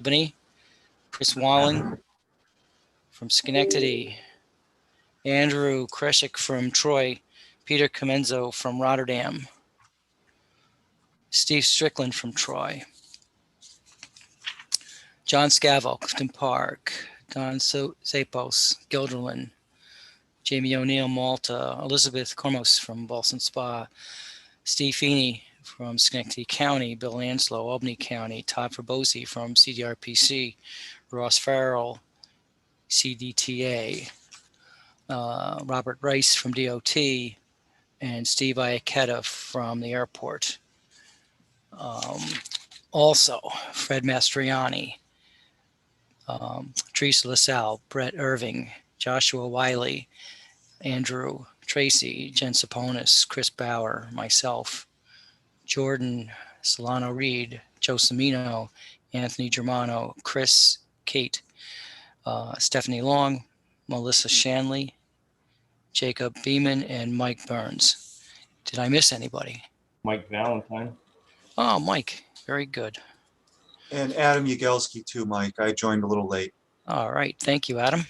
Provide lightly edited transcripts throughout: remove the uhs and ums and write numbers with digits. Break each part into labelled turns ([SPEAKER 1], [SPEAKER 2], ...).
[SPEAKER 1] Albany, Chris Wallen from Schenectady, Andrew Kreshik from Troy, Peter Comenzo from Rotterdam, Steve Strickland from Troy, John Scavo, Clifton Park, Don Sapos, Guilderland, Jamie O'Neill, Malta, Elizabeth Cormos from Boston Spa, Steve Feeney from Schenectady County, Bill Anslow, Albany County, Todd Ferbosi from CDRPC, Ross Farrell, CDTA, Robert Rice from DOT, and Steve Iacchetta from the airport. Also, Fred Mastriani, Teresa LaSalle, Brett Irving, Joshua Wiley, Andrew Tracy, Jen Saponis, Chris Bauer, myself, Jordan Solano Reed, Joe Semino, Anthony Germano, Chris, Kate, Stephanie Long, Melissa Shanley, Jacob Beeman, and Mike Burns. Did I miss anybody?
[SPEAKER 2] Mike Valentine.
[SPEAKER 1] Oh, Mike. Very good.
[SPEAKER 3] And Adam Yagelski too, Mike. I joined a little late.
[SPEAKER 1] All right. Thank you, Adam.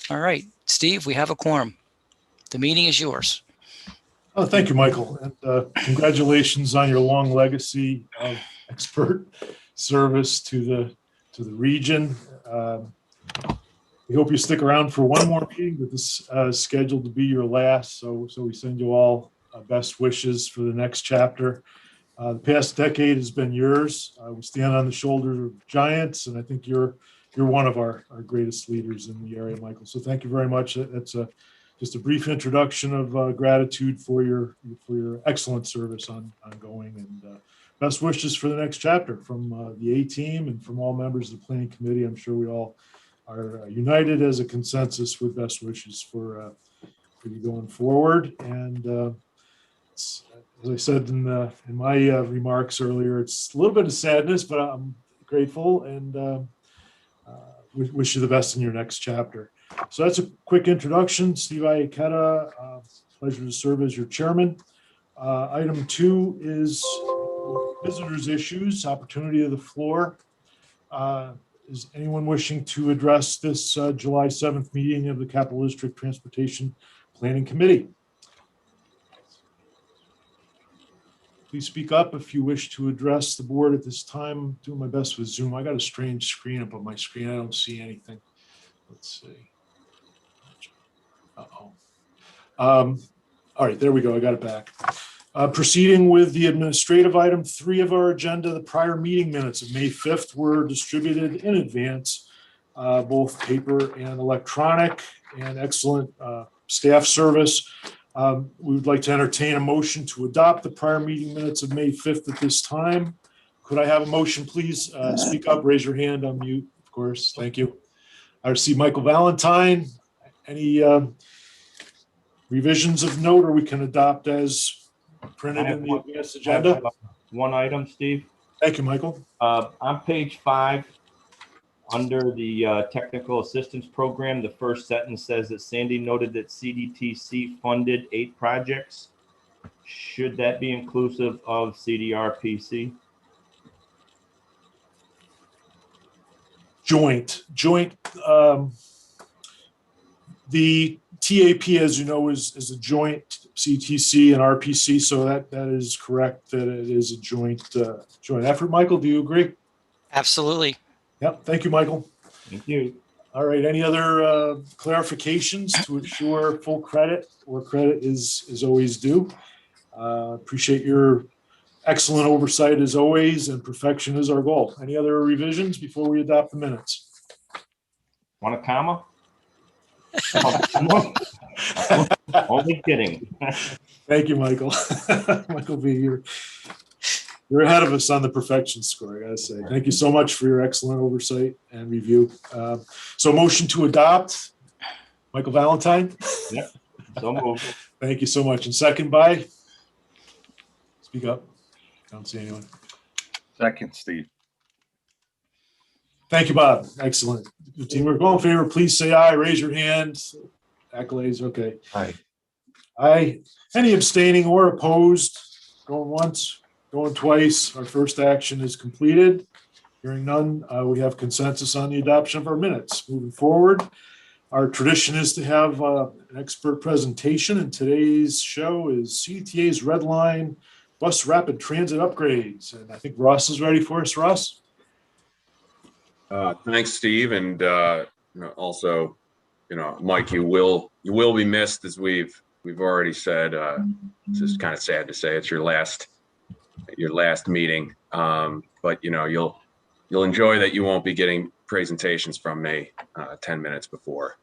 [SPEAKER 1] All right. Steve, we have a quorum. The meeting is yours.
[SPEAKER 4] Oh, thank you, Michael. And congratulations on your long legacy of expert service to the region. We hope you stick around for one more meeting, but this is scheduled to be your last. So we send you all best wishes for the next chapter. The past decade has been yours. We stand on the shoulders of giants, and I think you're one of our greatest leaders in the area, Michael. So thank you very much. That's just a brief introduction of gratitude for your excellent service ongoing, and best wishes for the next chapter from the A team and from all members of the planning committee. I'm sure we all are united as a consensus with best wishes for you going forward. And as I said in my remarks earlier, it's a little bit of sadness, but I'm grateful and wish you the best in your next chapter. So that's a quick introduction. Steve Iacchetta, pleasure to serve as your chairman. Item 2 is visitors' issues, opportunity of the floor. Is anyone wishing to address this July 7th meeting of the Capital District Transportation Planning Committee? Please speak up if you wish to address the board at this time. I'm doing my best with Zoom. I got a strange screen up on my screen. I don't see anything. Let's see. Uh-oh. All right, there we go. I got it back. Proceeding with the administrative item 3 of our agenda, the prior meeting minutes of May 5th were distributed in advance, both paper and electronic, and excellent staff service. We would like to entertain a motion to adopt the prior meeting minutes of May 5th at this time. Could I have a motion, please? Speak up, raise your hand, unmute, of course. Thank you. I see Michael Valentine. Any revisions of note, or we can adopt as printed in the advanced agenda?
[SPEAKER 2] One item, Steve.
[SPEAKER 4] Thank you, Michael.
[SPEAKER 2] On page 5, under the technical assistance program, the first sentence says that Sandy noted that CDTC funded 8 projects. Should that be inclusive of CDRPC?
[SPEAKER 4] Joint. The TAP, as you know, is a joint CTC and RPC, so that is correct, that it is a joint effort. Michael, do you agree?
[SPEAKER 1] Absolutely.
[SPEAKER 4] Yep. Thank you, Michael.
[SPEAKER 2] Thank you.
[SPEAKER 4] All right. Any other clarifications to ensure full credit where credit is always due? Appreciate your excellent oversight as always, and perfection is our goal. Any other revisions before we adopt the minutes?
[SPEAKER 2] Want a comma? Only kidding.
[SPEAKER 4] Thank you, Michael. Michael B, you're ahead of us on the perfection score, I gotta say. Thank you so much for your excellent oversight and review. So motion to adopt, Michael Valentine.
[SPEAKER 2] Yep. So moved.
[SPEAKER 4] Thank you so much. And second by? Speak up. I don't see anyone.
[SPEAKER 5] Second, Steve.
[SPEAKER 4] Thank you, Bob. Excellent. Good teamwork. All in favor, please say aye. Raise your hand. Accolades. Okay.
[SPEAKER 3] Aye.
[SPEAKER 4] Aye. Any abstaining or opposed? Going once, going twice. Our first action is completed. Hearing none, we have consensus on the adoption of our minutes. Moving forward, our tradition is to have an expert presentation, and today's show is CDTA's Red Line Bus Rapid Transit Upgrades. And I think Ross is ready for us. Ross?
[SPEAKER 5] Thanks, Steve, and also, Mike, you will be missed, as we've already said. It's just kind of sad to say it's your last meeting, but you'll enjoy that you won't be getting presentations from me 10 minutes before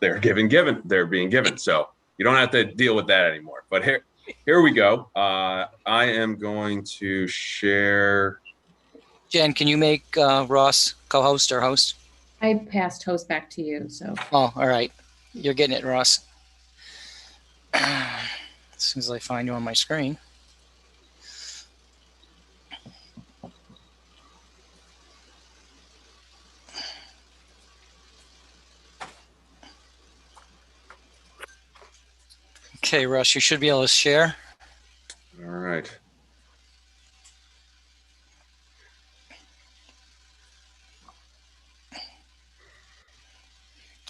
[SPEAKER 5] they're being given. So you don't have to deal with that anymore. But here we go. I am going to share.
[SPEAKER 1] Jen, can you make Ross co-host or host?
[SPEAKER 6] I passed host back to you, so.
[SPEAKER 1] Oh, all right. You're getting it, Ross. As soon as I find you on my screen. Okay, Russ, you should be able to share.
[SPEAKER 5] All right.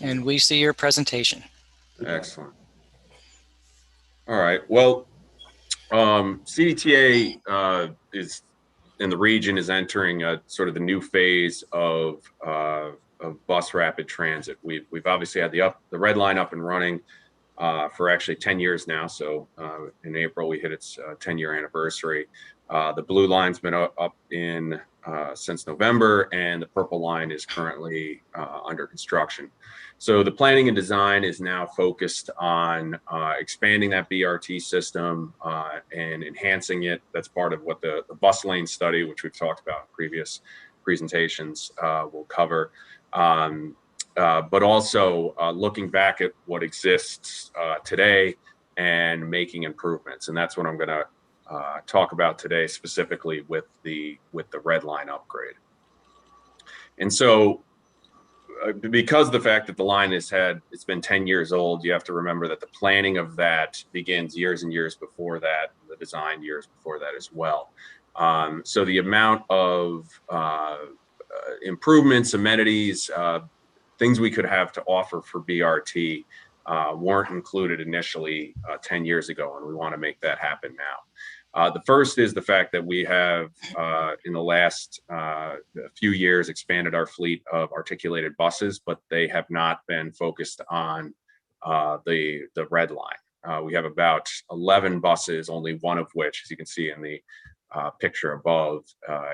[SPEAKER 1] And we see your presentation.
[SPEAKER 5] Excellent. All right. Well, CDTA is in the region is entering sort of the new phase of bus rapid transit. We've obviously had the Red Line up and running for actually 10 years now. So in April we hit its 10-year anniversary. The Blue Line's been up in since November, and the Purple Line is currently under construction. So the planning and design is now focused on expanding that BRT system and enhancing it. That's part of what the bus lane study, which we've talked about in previous presentations, will cover. But also looking back at what exists today and making improvements. And that's what I'm going to talk about today, specifically with the Red Line upgrade. And so because of the fact that the line it's been 10 years old, you have to remember that the planning of that begins years and years before that, the design years before that as well. So the amount of improvements, amenities, things we could have to offer for BRT weren't included initially 10 years ago, and we want to make that happen now. The first is the fact that we have, in the last few years, expanded our fleet of articulated buses, but they have not been focused on the Red Line. We have about 11 buses, only one of which, as you can see in the picture above,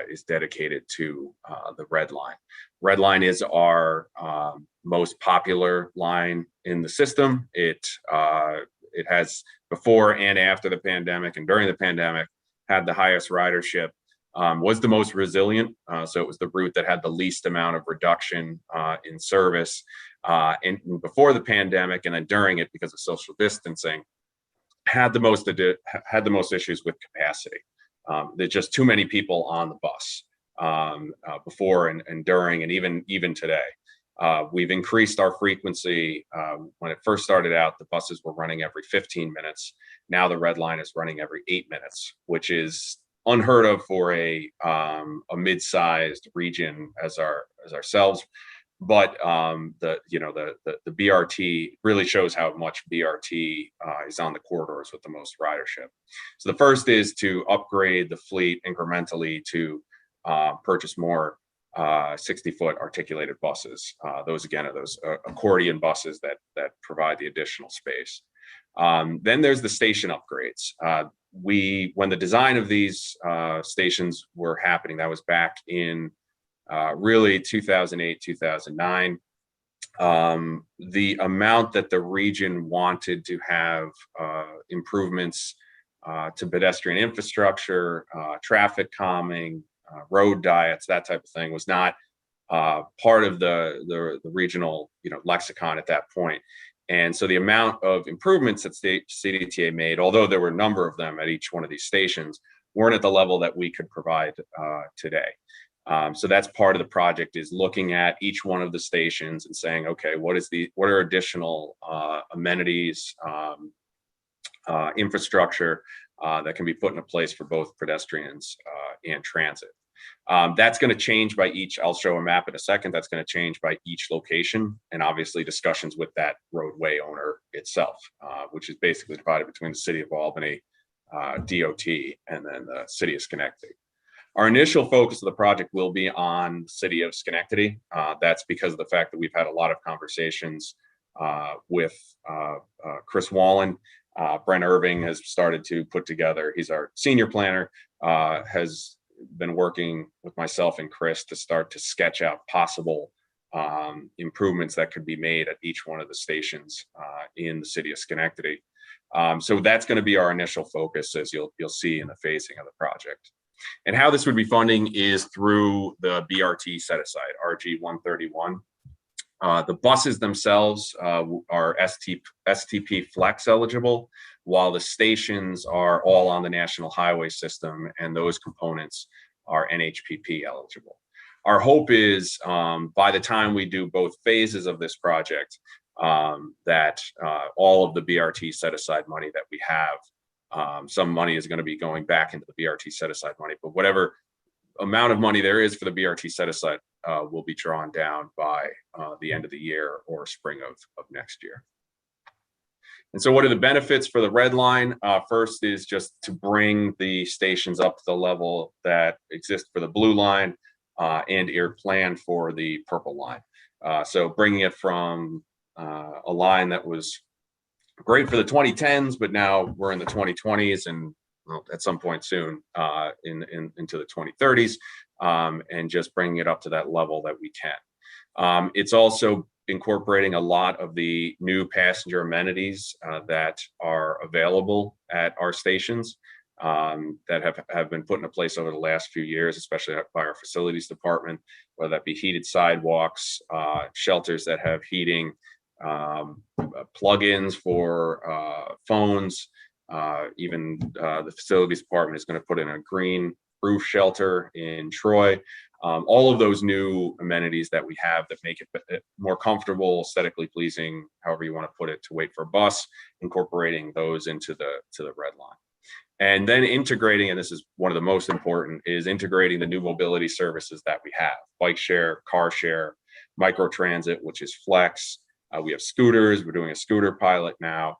[SPEAKER 5] is dedicated to the Red Line. Red Line is our most popular line in the system. It has, before and after the pandemic and during the pandemic, had the highest ridership, was the most resilient. So it was the route that had the least amount of reduction in service. And before the pandemic and then during it, because of social distancing, had the most issues with capacity. There's just too many people on the bus before and during, and even today. We've increased our frequency. When it first started out, the buses were running every 15 minutes. Now the Red Line is running every 8 minutes, which is unheard of for a mid-sized region as ourselves. But the BRT really shows how much BRT is on the corridors with the most ridership. So the first is to upgrade the fleet incrementally to purchase more 60-foot articulated buses. Those again are those accordion buses that provide the additional space. Then there's the station upgrades. When the design of these stations were happening, that was back in really 2008, 2009. The amount that the region wanted to have improvements to pedestrian infrastructure, traffic calming, road diets, that type of thing, was not part of the regional lexicon at that point. And so the amount of improvements that CDTA made, although there were a number of them at each one of these stations, weren't at the level that we could provide today. So that's part of the project, is looking at each one of the stations and saying, okay, what are additional amenities, infrastructure that can be put into place for both pedestrians and transit. That's going to change by each. I'll show a map in a second. That's going to change by each location, and obviously discussions with that roadway owner itself, which is basically divided between the city of Albany, DOT, and then the city of Schenectady. Our initial focus of the project will be on the city of Schenectady. That's because of the fact that we've had a lot of conversations with Chris Wallen. Brent Irving has started to put together, he's our senior planner, has been working with myself and Chris to start to sketch out possible improvements that could be made at each one of the stations in the city of Schenectady. So that's going to be our initial focus, as you'll see in the phasing of the project. And how this would be funding is through the BRT set aside, RG 131. The buses themselves are STP Flex eligible, while the stations are all on the National Highway System, and those components are NHPP eligible. Our hope is by the time we do both phases of this project, that all of the BRT set aside money that we have, some money is going to be going back into the BRT set aside money, but whatever amount of money there is for the BRT set aside will be drawn down by the end of the year or spring of next year. And so what are the benefits for the red line? First is just to bring the stations up to the level that exists for the blue line and are planned for the purple line. So bringing it from a line that was great for the 2010s, but now we're in the 2020s and well, at some point soon into the 2030s, and just bringing it up to that level that we can. It's also incorporating a lot of the new passenger amenities that are available at our stations that have been put into place over the last few years, especially by our facilities department, whether that be heated sidewalks, shelters that have heating, plug-ins for phones, even the facilities department is going to put in a green roof shelter in Troy. All of those new amenities that we have that make it more comfortable, aesthetically pleasing, however you want to put it, to wait for a bus, incorporating those into the red line. And then integrating, and this is one of the most important, is integrating the new mobility services that we have: bike share, car share, microtransit, which is flex. We have scooters. We're doing a scooter pilot now.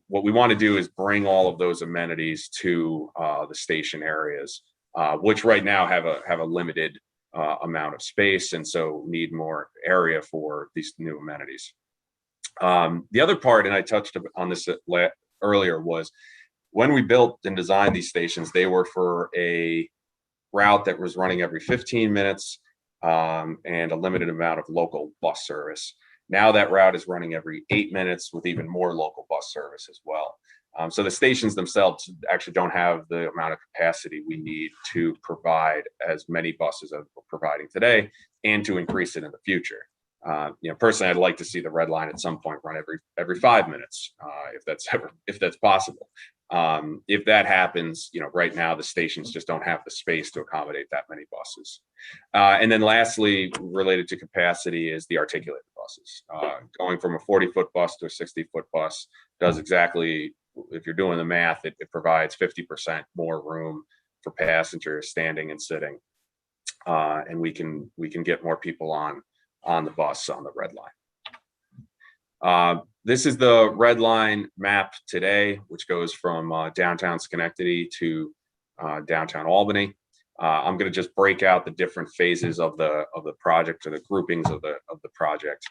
[SPEAKER 5] What we want to do is bring all of those amenities to the station areas, which right now have a limited amount of space, and so need more area for these new amenities. The other part, and I touched on this earlier, was when we built and designed these stations, they were for a route that was running every 15 minutes and a limited amount of local bus service. Now that route is running every 8 minutes with even more local bus service as well. So the stations themselves actually don't have the amount of capacity we need to provide as many buses as we're providing today and to increase it in the future. Personally, I'd like to see the red line at some point run every 5 minutes, if that's possible. If that happens, right now the stations just don't have the space to accommodate that many buses. And then lastly, related to capacity, is the articulated buses. Going from a 40-foot bus to a 60-foot bus does exactly, if you're doing the math, it provides 50% more room for passengers standing and sitting, and we can get more people on the bus on the red line. This is the red line map today, which goes from downtown Schenectady to downtown Albany. I'm going to just break out the different phases of the project, or the groupings of the project.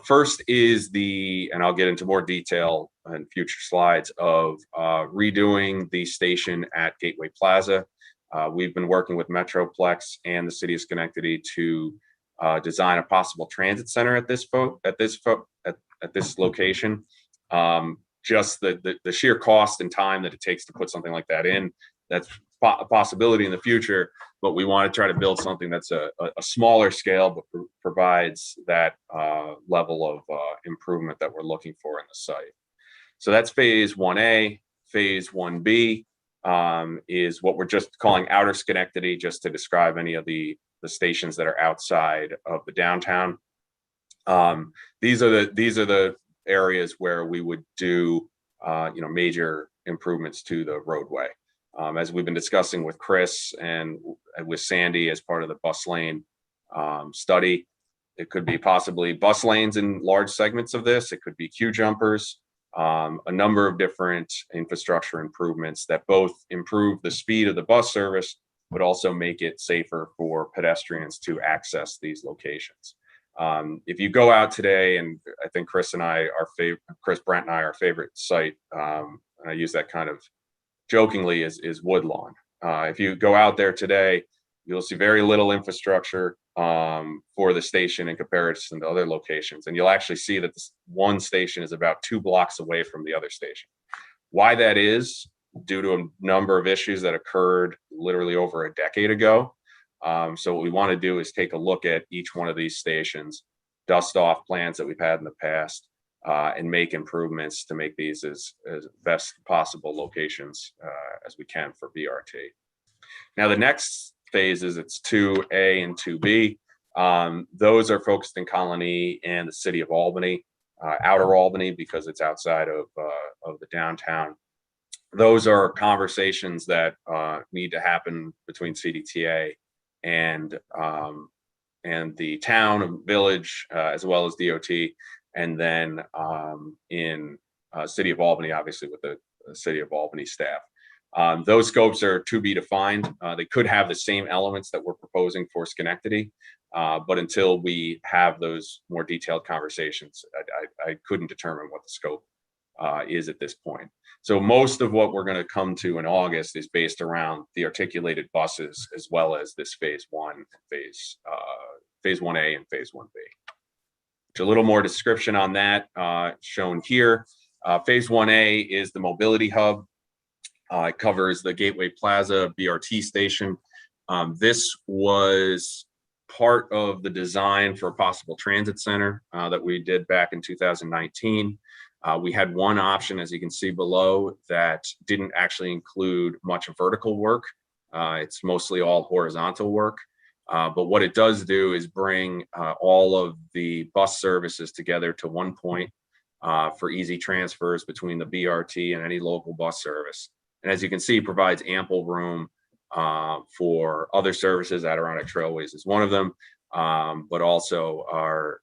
[SPEAKER 5] First is and I'll get into more detail in future slides, of redoing the station at Gateway Plaza. We've been working with Metroplex and the city of Schenectady to design a possible transit center at this location. Just the sheer cost and time that it takes to put something like that in, that's a possibility in the future, but we want to try to build something that's a smaller scale, but provides that level of improvement that we're looking for in the site. So that's phase 1A. Phase 1B is what we're just calling Outer Schenectady, just to describe any of the stations that are outside of the downtown. These are the areas where we would do major improvements to the roadway. As we've been discussing with Chris and with Sandy as part of the bus lane study, it could be possibly bus lanes in large segments of this. It could be queue jumpers, a number of different infrastructure improvements that both improve the speed of the bus service, but also make it safer for pedestrians to access these locations. If you go out today, and I think Chris Brent and I, our favorite site, and I use that kind of jokingly, is Woodlawn. If you go out there today, you'll see very little infrastructure for the station in comparison to other locations. And you'll actually see that this one station is about 2 blocks away from the other station. Why that is, due to a number of issues that occurred literally over a decade ago. So what we want to do is take a look at each one of these stations, dust off plans that we've had in the past, and make improvements to make these as best possible locations as we can for BRT. Now, the next phases, it's 2A and 2B. Those are focused in Colony and the city of Albany, outer Albany, because it's outside of the downtown. Those are conversations that need to happen between CDTA and the town and village, as well as DOT, and then in city of Albany, obviously with the city of Albany staff. Those scopes are to be defined. They could have the same elements that we're proposing for Schenectady, but until we have those more detailed conversations, I couldn't determine what the scope is at this point. So most of what we're going to come to in August is based around the articulated buses, as well as this phase 1, phase 1A and phase 1B. A little more description on that shown here. Phase 1A is the mobility hub. It covers the Gateway Plaza BRT station. This was part of the design for a possible transit center that we did back in 2019. We had one option, as you can see below, that didn't actually include much vertical work. It's mostly all horizontal work. But what it does do is bring all of the bus services together to one point for easy transfers between the BRT and any local bus service. And as you can see, provides ample room for other services. Adirondack Trailways is one of them, but also our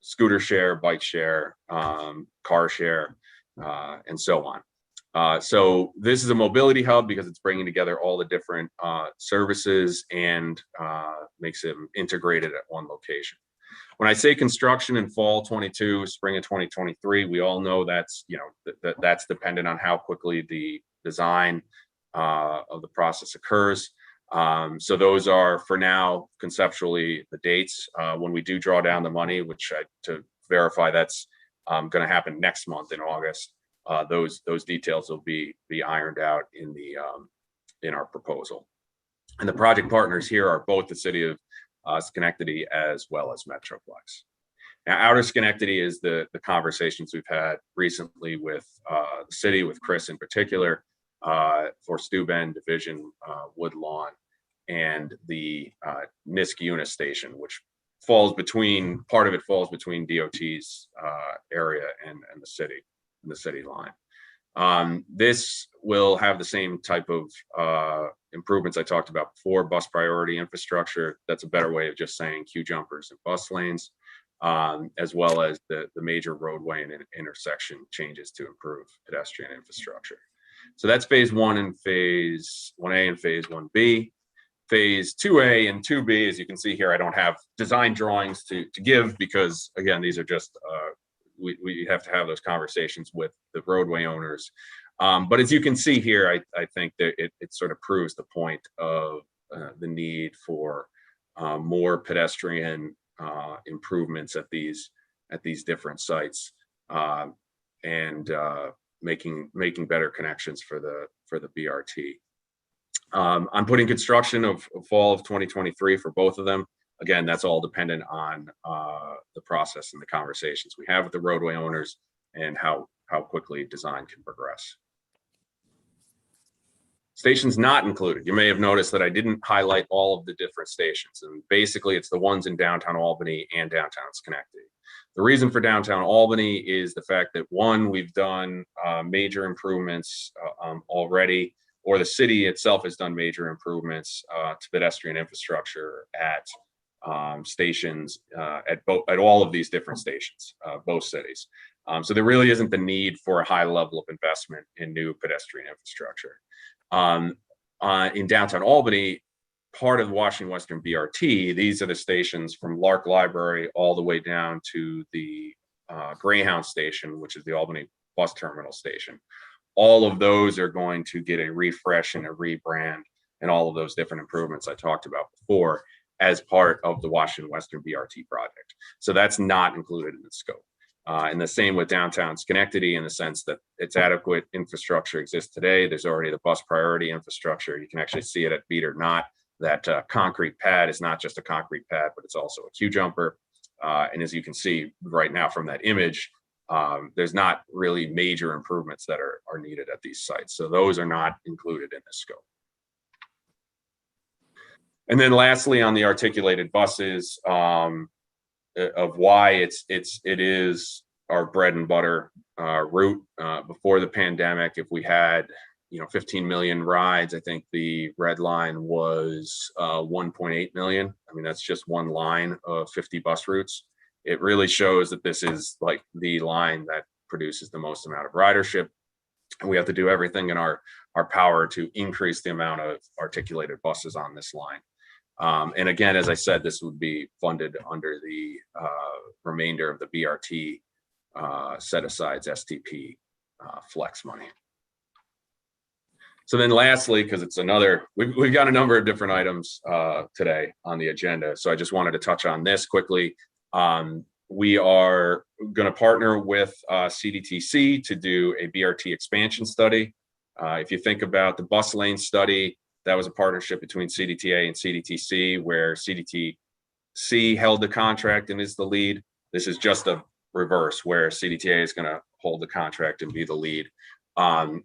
[SPEAKER 5] scooter share, bike share, car share, and so on. So this is a mobility hub because it's bringing together all the different services and makes them integrated at one location. When I say construction in fall 22, spring of 2023, we all know that's, that's dependent on how quickly the design of the process occurs. So those are, for now, conceptually the dates. When we do draw down the money, which to verify that's going to happen next month in August, those details will be ironed out in our proposal. And the project partners here are both the city of Schenectady as well as Metroplex. Now, outer Schenectady is the conversations we've had recently with the city, with Chris in particular, for Steuben Division, Woodlawn, and the Niskayuna station, which falls between, part of it falls between DOT's area and the city line. This will have the same type of improvements I talked about before: bus priority infrastructure. That's a better way of just saying queue jumpers and bus lanes, as well as the major roadway and intersection changes to improve pedestrian infrastructure. So that's phase 1 and phase 1A and phase 1B. Phase 2A and 2B, as you can see here, I don't have design drawings to give because, again, these are just, we have to have those conversations with the roadway owners. But as you can see here, I think that it sort of proves the point of the need for more pedestrian improvements at these different sites, and making better connections for the BRT. I'm putting construction of fall of 2023 for both of them. Again, that's all dependent on the process and the conversations we have with the roadway owners and how quickly design can progress. Stations not included. You may have noticed that I didn't highlight all of the different stations, and basically it's the ones in downtown Albany and downtown Schenectady. The reason for downtown Albany is the fact that, one, we've done major improvements already or the city itself has done major improvements to pedestrian infrastructure at stations at all of these different stations, both cities. So there really isn't the need for a high level of investment in new pedestrian infrastructure. In downtown Albany, part of the Washington Western BRT, these are the stations from Lark Library all the way down to the Greyhound station, which is the Albany bus terminal station. All of those are going to get a refresh and a rebrand and all of those different improvements I talked about before as part of the Washington Western BRT project. So that's not included in the scope. And the same with downtown Schenectady, in the sense that its adequate infrastructure exists today. There's already the bus priority infrastructure. You can actually see it at Beat or Not. That concrete pad is not just a concrete pad, but it's also a queue jumper. And as you can see right now from that image, there's not really major improvements that are needed at these sites. So those are not included in this scope. And then lastly, on the articulated buses, of why it is our bread and butter route. Before the pandemic, if we had 15 million rides, I think the red line was 1.8 million. I mean, that's just one line of 50 bus routes. It really shows that this is like the line that produces the most amount of ridership. And we have to do everything in our power to increase the amount of articulated buses on this line. And again, as I said, this would be funded under the remainder of the BRT set asides STP flex money. So then lastly, because it's we've got a number of different items today on the agenda. So I just wanted to touch on this quickly. We are going to partner with CDTC to do a BRT expansion study. If you think about the bus lane study, that was a partnership between CDTA and CDTC, where CDTC held the contract and is the lead. This is just a reverse, where CDTA is going to hold the contract and be the lead.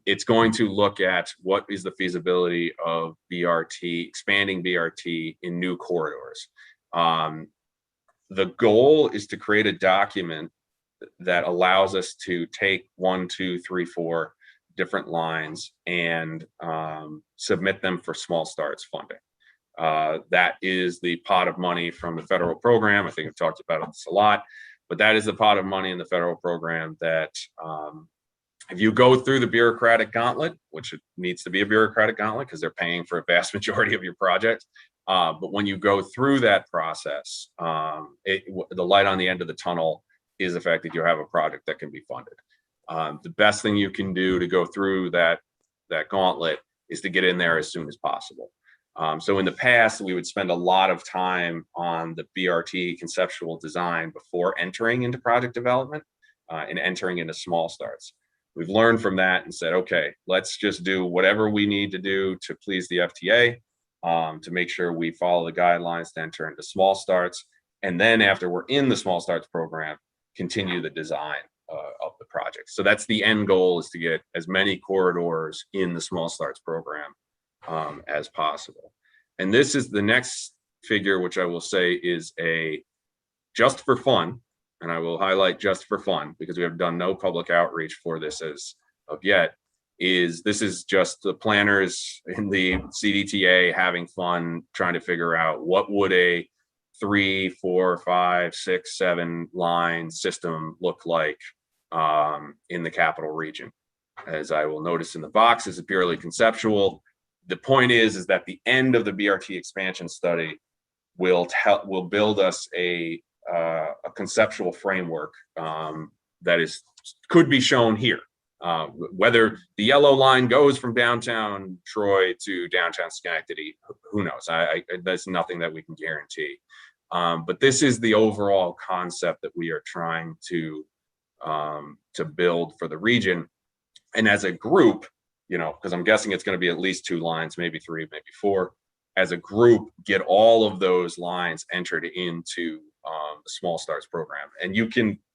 [SPEAKER 5] It's going to look at what is the feasibility of BRT, expanding BRT in new corridors. The goal is to create a document that allows us to take 1, 2, 3, 4 different lines and submit them for small starts funding. That is the pot of money from the federal program. I think I've talked about this a lot, but that is the pot of money in the federal program that if you go through the bureaucratic gauntlet, which it needs to be a bureaucratic gauntlet because they're paying for a vast majority of your project, but when you go through that process, the light on the end of the tunnel is the fact that you have a project that can be funded. The best thing you can do to go through that gauntlet is to get in there as soon as possible. So in the past, we would spend a lot of time on the BRT conceptual design before entering into project development and entering into small starts. We've learned from that and said, okay, let's just do whatever we need to do to please the FTA, to make sure we follow the guidelines to enter into small starts. And then after we're in the small starts program, continue the design of the project. So that's the end goal, is to get as many corridors in the small starts program as possible. And this is the next figure, which I will say is a just for fun, and I will highlight just for fun because we have done no public outreach for this as of yet, this is just the planners in the CDTA having fun trying to figure out what would a 3, 4, 5, 6, 7 line system look like in the capital region. As I will notice in the box, this is purely conceptual. The point is that the end of the BRT expansion study will build us a conceptual framework that could be shown here. Whether the yellow line goes from downtown Troy to downtown Schenectady, who knows? That's nothing that we can guarantee. But this is the overall concept that we are trying to build for the region. And as a group, because I'm guessing it's going to be at least 2 lines, maybe 3, maybe 4, as a group, get all of those lines entered into the small starts program. And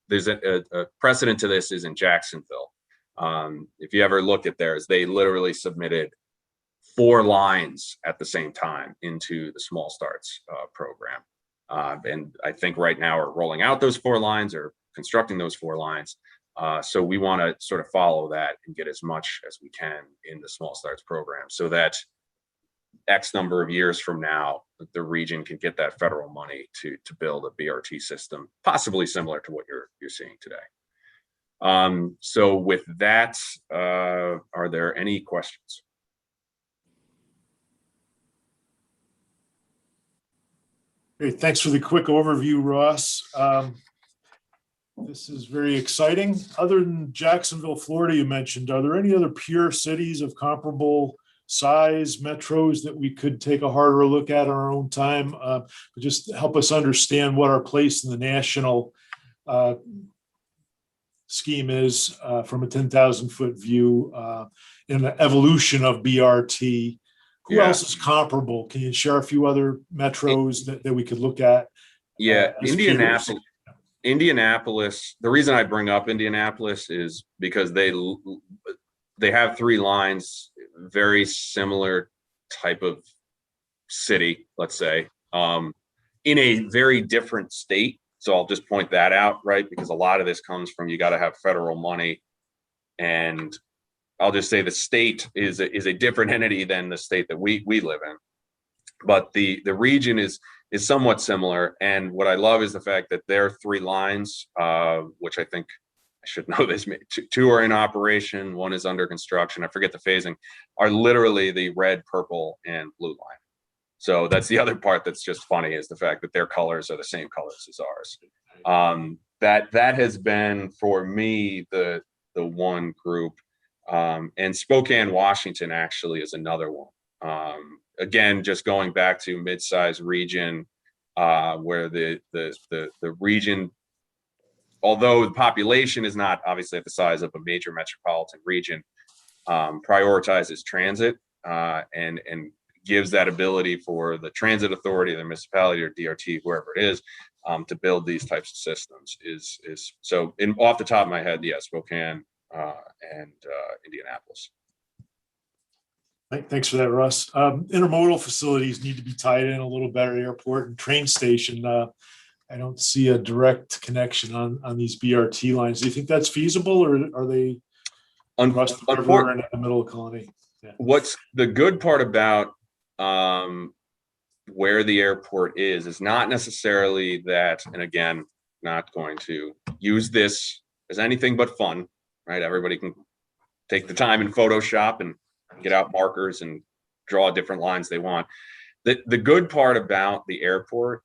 [SPEAKER 5] there's a precedent to this is in Jacksonville. If you ever look at theirs, they literally submitted 4 lines at the same time into the small starts program. And I think right now we're rolling out those 4 lines or constructing those 4 lines. So we want to sort of follow that and get as much as we can in the small starts program so that X number of years from now, the region can get that federal money to build a BRT system, possibly similar to what you're seeing today. So with that, are there any questions?
[SPEAKER 4] Great, thanks for the quick overview, Ross. This is very exciting. Other than Jacksonville, Florida, you mentioned, are there any other pure cities of comparable size metros that we could take a harder look at on our own time? Just help us understand what our place in the national scheme is from a 10,000-foot view in the evolution of BRT. Who else is comparable? Can you share a few other metros that we could look at?
[SPEAKER 5] Yeah,
[SPEAKER 4] as peers?
[SPEAKER 5] Indianapolis. The reason I bring up Indianapolis is because they have 3 lines, very similar type of city, let's say, in a very different state. So I'll just point that out, right? Because a lot of this comes from, you got to have federal money, and I'll just say the state is a different entity than the state that we live in. But the region is somewhat similar. And what I love is the fact that there are 3 lines, which I think I should know this, 2 are in operation, 1 is under construction. I forget the phasing, are literally the red, purple, and blue line. So that's the other part that's just funny, is the fact that their colors are the same colors as ours. That has been, for me, the one group. And Spokane, Washington actually is another one. Again, just going back to mid-sized region, where the region, although the population is not obviously at the size of a major metropolitan region, prioritizes transit and gives that ability for the transit authority, the municipality, or DRT, whoever it is, to build these types of systems. So off the top of my head, yeah, Spokane and Indianapolis.
[SPEAKER 4] Thanks for that, Russ. Intermodal facilities need to be tied in a little better. Airport and train station. I don't see a direct connection on these BRT lines. Do you think that's feasible, or are they across the river and in the middle of Colony? Yeah.
[SPEAKER 5] What's the good part about where the airport is not necessarily that, and again, not going to use this as anything but fun, right? Everybody can take the time in Photoshop and get out markers and draw different lines they want. The good part about the airport,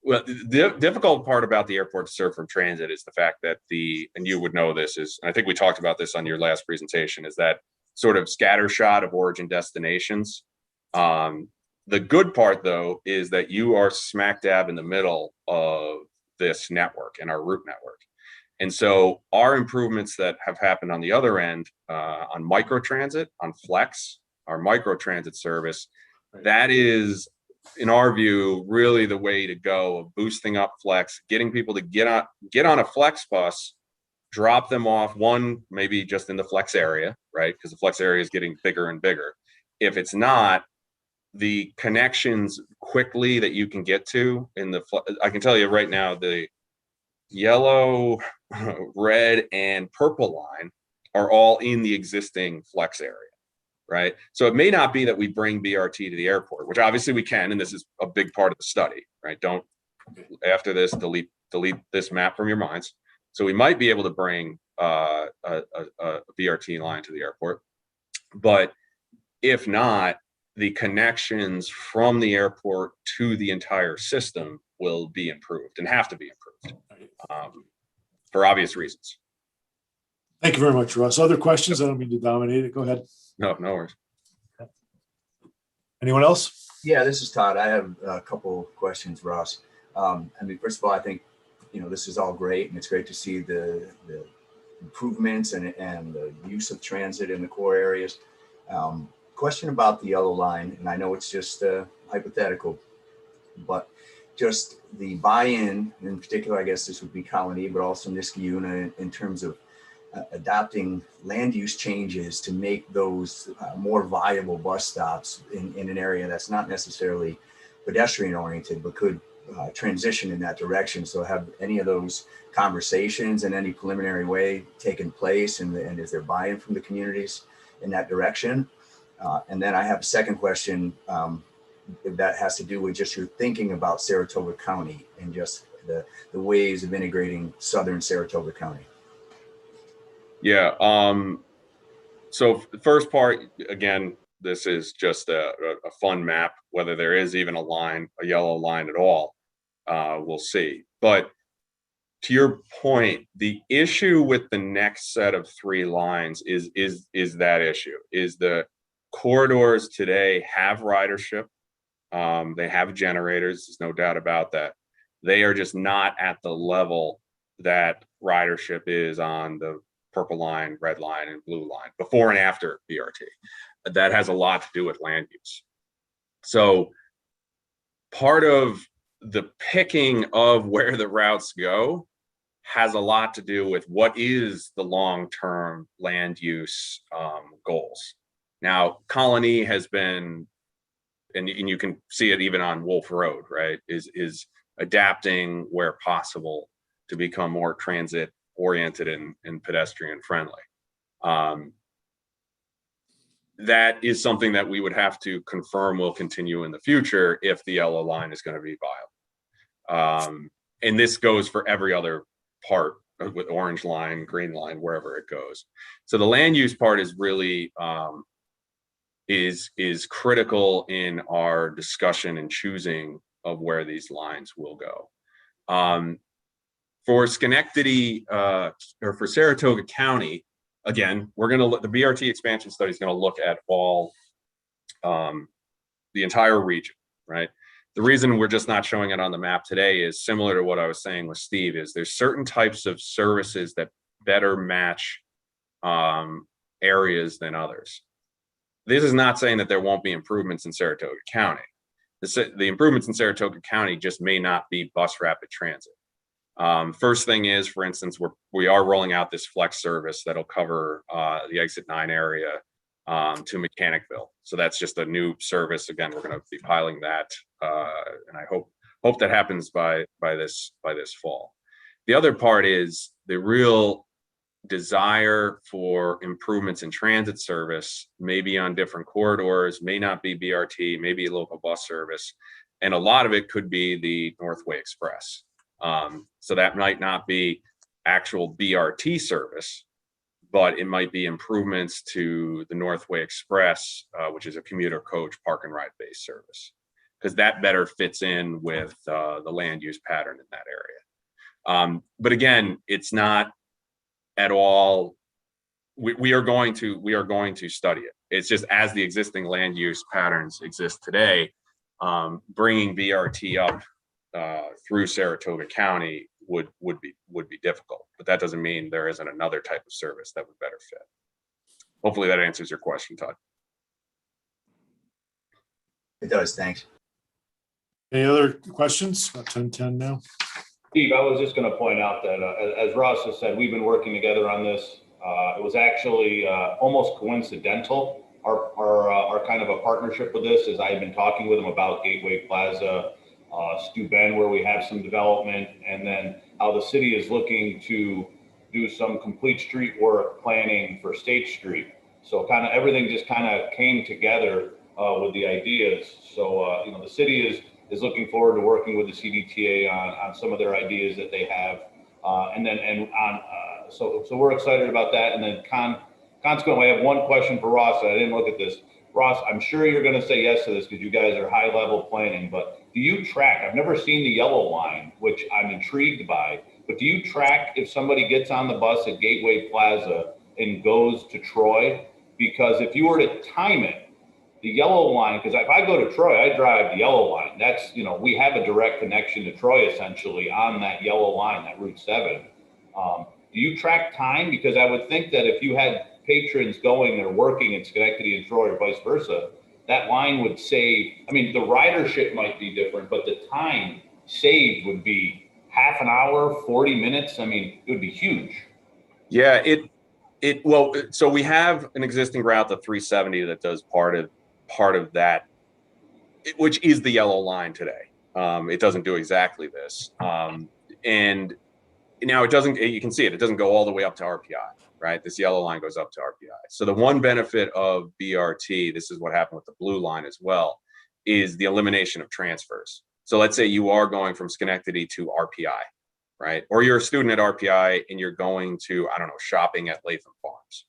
[SPEAKER 5] well, the difficult part about the airport to serve from transit is the fact that and you would know this, and I think we talked about this on your last presentation, is that sort of scatter shot of origin destinations. The good part, though, is that you are smack dab in the middle of this network and our route network. And so our improvements that have happened on the other end, on microtransit, on Flex, our microtransit service, that is, in our view, really the way to go, of boosting up Flex, getting people to get on a Flex bus, drop them off, maybe just in the Flex area, right? Because the Flex area is getting bigger and bigger. If it's not, the connections quickly that you can get to I can tell you right now, the yellow, red, and purple line are all in the existing Flex area, right? So it may not be that we bring BRT to the airport, which obviously we can, and this is a big part of the study, right? Don't, after this, delete this map from your minds. So we might be able to bring a BRT line to the airport, but if not, the connections from the airport to the entire system will be improved and have to be improved for obvious reasons.
[SPEAKER 4] Thank you very much, Russ. Other questions? I don't mean to dominate it. Go ahead.
[SPEAKER 5] No worries.
[SPEAKER 4] Anyone else?
[SPEAKER 7] Yeah, this is Todd. I have a couple questions, Ross. I mean, first of all, I think, this is all great, and it's great to see the improvements and the use of transit in the core areas. Question about the yellow line, and I know it's just hypothetical, but just the buy-in, in particular, I guess this would be Colony, but also Niskayuna, in terms of adopting land use changes to make those more viable bus stops in an area that's not necessarily pedestrian oriented, but could transition in that direction. So have any of those conversations in any preliminary way taken place, and is there buy-in from the communities in that direction? And then I have a second question that has to do with just your thinking about Saratoga County and just the ways of integrating Southern Saratoga County.
[SPEAKER 5] Yeah. So the first part, again, this is just a fun map. Whether there is even a yellow line at all, we'll see. But to your point, the issue with the next set of 3 lines is that issue. Is the corridors today have ridership. They have generators. There's no doubt about that. They are just not at the level that ridership is on the purple line, red line, and blue line before and after BRT. That has a lot to do with land use. So part of the picking of where the routes go has a lot to do with what is the long-term land use goals. Now, Colony has been, and you can see it even on Wolf Road, right, is adapting where possible to become more transit oriented and pedestrian friendly. That is something that we would have to confirm will continue in the future if the yellow line is going to be viable. And this goes for every other part with orange line, green line, wherever it goes. So the land use part is really is critical in our discussion and choosing of where these lines will go. For Schenectady or for Saratoga County, again, we're going to look, the BRT expansion study is going to look at all the entire region, right? The reason we're just not showing it on the map today is similar to what I was saying with Steve, is there's certain types of services that better match areas than others. This is not saying that there won't be improvements in Saratoga County. The improvements in Saratoga County just may not be bus rapid transit. First thing is, for instance, we are rolling out this flex service that'll cover the exit 9 area to Mechanicville. So that's just a new service. Again, we're going to be piloting that, and I hope that happens by this fall. The other part is the real desire for improvements in transit service, maybe on different corridors, may not be BRT, maybe local bus service, and a lot of it could be the Northway Express. So that might not be actual BRT service, but it might be improvements to the Northway Express, which is a commuter coach park and ride based service, because that better fits in with the land use pattern in that area. But again, it's not at all. We are going to study it. It's just as the existing land use patterns exist today, bringing BRT up through Saratoga County would be difficult, but that doesn't mean there isn't another type of service that would better fit. Hopefully that answers your question, Todd.
[SPEAKER 7] It does. Thanks.
[SPEAKER 4] Any other questions? About 10:10 now.
[SPEAKER 8] Steve, I was just going to point out that as Ross has said, we've been working together on this. It was actually almost coincidental. Our kind of a partnership with this is I've been talking with him about Gateway Plaza, Stu Ben, where we have some development, and then how the city is looking to do some complete street work planning for State Street. So kind of everything just kind of came together with the ideas. So the city is looking forward to working with the CDTA on some of their ideas that they have, so we're excited about that. And then consequently, I have one question for Ross. And I didn't look at this. Ross, I'm sure you're going to say yes to this because you guys are high level planning, but do you track, I've never seen the yellow line, which I'm intrigued by, but do you track if somebody gets on the bus at Gateway Plaza and goes to Troy? Because if you were to time it, the yellow line, because if I go to Troy, I drive the yellow line. That's, we have a direct connection to Troy essentially on that yellow line, that Route 7. Do you track time? Because I would think that if you had patrons going or working in Schenectady and Troy or vice versa, that line would save. I mean, the ridership might be different, but the time saved would be half an hour, 40 minutes. I mean, it would be huge.
[SPEAKER 5] Yeah, well, so we have an existing route, the 370, that does part of that, which is the yellow line today. It doesn't do exactly this. And now it doesn't, you can see it, it doesn't go all the way up to RPI, right? This yellow line goes up to RPI. So the one benefit of BRT, this is what happened with the blue line as well, is the elimination of transfers. So let's say you are going from Schenectady to RPI, right? Or you're a student at RPI and you're going to, I don't know, shopping at Latham Farms.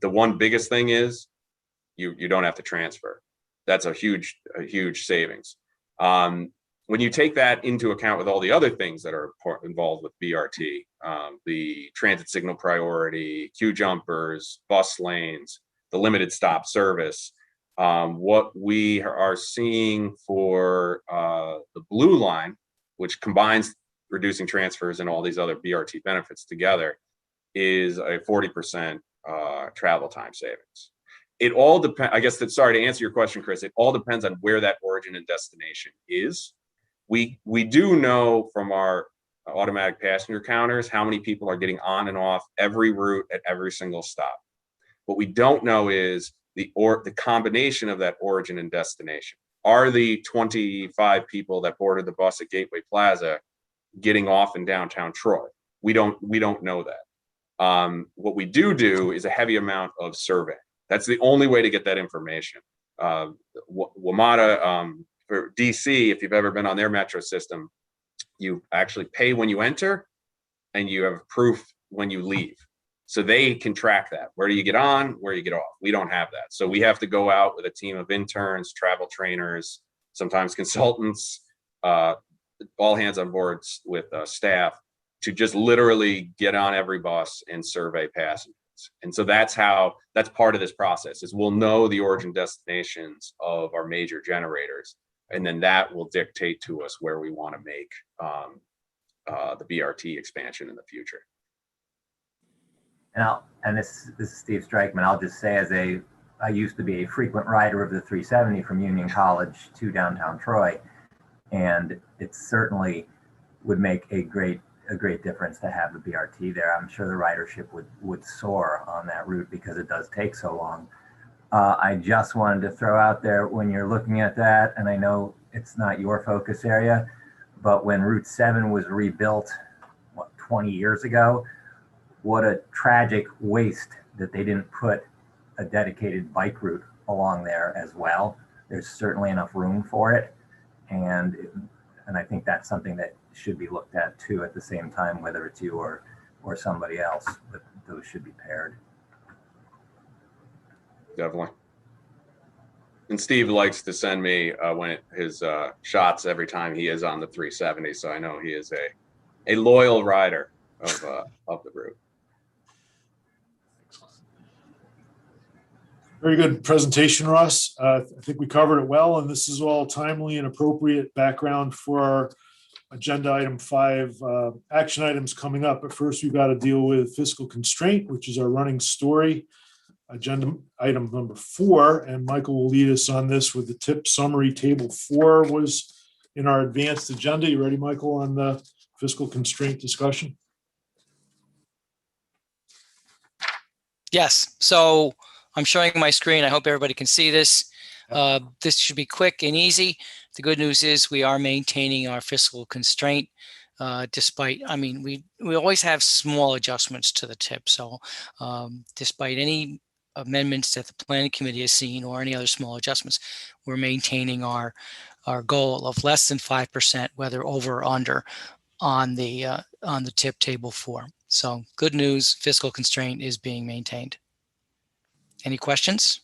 [SPEAKER 5] The one biggest thing is you don't have to transfer. That's a huge savings. When you take that into account with all the other things that are involved with BRT, the transit signal priority, queue jumpers, bus lanes, the limited stop service, what we are seeing for the blue line, which combines reducing transfers and all these other BRT benefits together, is a 40% travel time savings. It all depends, I guess, sorry to answer your question, Chris, it all depends on where that origin and destination is. We do know from our automatic passenger counters how many people are getting on and off every route at every single stop. What we don't know is the combination of that origin and destination. Are the 25 people that boarded the bus at Gateway Plaza getting off in downtown Troy? We don't know that. What we do is a heavy amount of survey. That's the only way to get that information. WMATA, for DC, if you've ever been on their metro system, you actually pay when you enter and you have proof when you leave. So they can track that. Where do you get on, where you get off? We don't have that. So we have to go out with a team of interns, travel trainers, sometimes consultants, all hands on board with staff to just literally get on every bus and survey passengers. And so that's part of this process is we'll know the origin destinations of our major generators, and then that will dictate to us where we want to make the BRT expansion in the future.
[SPEAKER 9] And this is Steve Strikeman. I'll just say, I used to be a frequent rider of the 370 from Union College to downtown Troy, and it certainly would make a great difference to have the BRT there. I'm sure the ridership would soar on that route because it does take so long. I just wanted to throw out there, when you're looking at that, and I know it's not your focus area, but when Route 7 was rebuilt, 20 years ago, what a tragic waste that they didn't put a dedicated bike route along there as well. There's certainly enough room for it. And I think that's something that should be looked at too at the same time, whether it's you or somebody else, but those should be paired. Definitely.
[SPEAKER 5] And Steve likes to send me his shots every time he is on the 370. So I know he is a loyal rider of the route.
[SPEAKER 4] Very good presentation, Russ. I think we covered it well, and this is all timely and appropriate background for our agenda item 5 action items coming up. But first, we've got to deal with fiscal constraint, which is our running story. Agenda item number 4, and Michael will lead us on this with the tip summary. Table 4 was in our advanced agenda. You ready, Michael, on the fiscal constraint discussion?
[SPEAKER 1] Yes. So I'm showing my screen. I hope everybody can see this. This should be quick and easy. The good news is we are maintaining our fiscal constraint despite, we always have small adjustments to the tip. So despite any amendments that the planning committee has seen or any other small adjustments, we're maintaining our goal of less than 5%, whether over or under, on the tip table 4. So good news, fiscal constraint is being maintained. Any questions?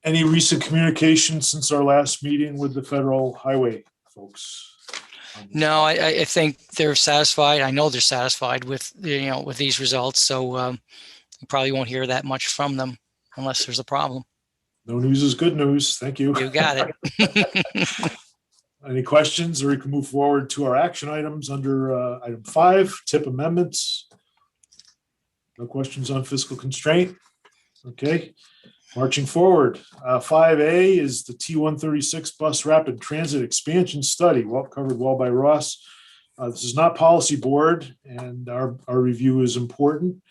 [SPEAKER 4] Any recent communication since our last meeting with the federal highway folks?
[SPEAKER 1] No, I think they're satisfied. I know they're satisfied with with these results. So you probably won't hear that much from them unless there's a problem.
[SPEAKER 4] No news is good news. Thank you.
[SPEAKER 1] You got it.
[SPEAKER 4] Any questions, or we can move forward to our action items under item 5, tip amendments. No questions on fiscal constraint. Okay, marching forward. 5A is the T136 bus rapid transit expansion study. Well, covered well by Ross. This is not policy board, and our review is important.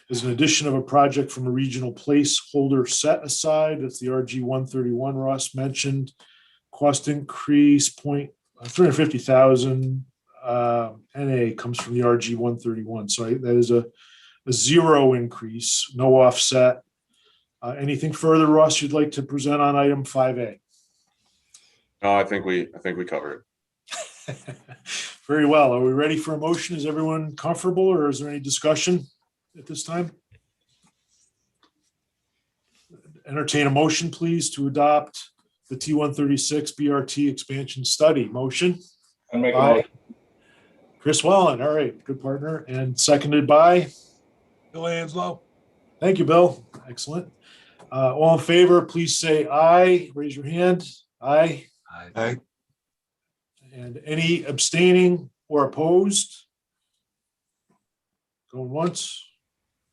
[SPEAKER 4] is an addition of a project from a regional placeholder set aside. That's the RG 131 Ross mentioned. Cost increase 350,000. NA comes from the RG 131. So that is a zero increase, no offset. Anything further, Ross, you'd like to present on item 5A?
[SPEAKER 5] No, I think we covered it.
[SPEAKER 4] Very well. Are we ready for a motion? Is everyone comfortable, or is there any discussion at this time? Entertain a motion, please, to adopt the T136 BRT expansion study. Motion?
[SPEAKER 8] I'll make a
[SPEAKER 4] By
[SPEAKER 8] motion.
[SPEAKER 4] Chris Wallen. All right, good partner. And seconded by?
[SPEAKER 10] Bill Anslow.
[SPEAKER 4] Thank you, Bill. Excellent. All in favor, please say aye. Raise your hand. Aye.
[SPEAKER 3] Aye.
[SPEAKER 4] And any abstaining or opposed? Going once,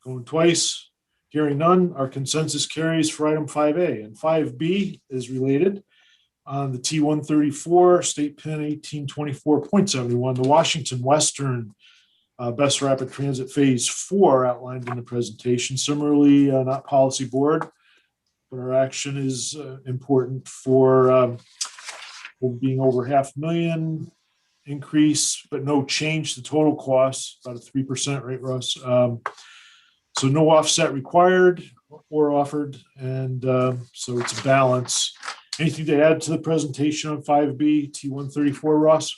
[SPEAKER 4] going twice, hearing none, our consensus carries for item 5A. And 5B is related on the T134 State Pin 1824.71, the Washington Western Best Rapid Transit Phase 4 outlined in the presentation. Similarly, not policy board, but our action is important for being over $500,000 increase, but no change to total costs, about a 3%, right, Russ? So no offset required or offered, and so it's a balance. Anything to add to the presentation on 5B T134, Ross?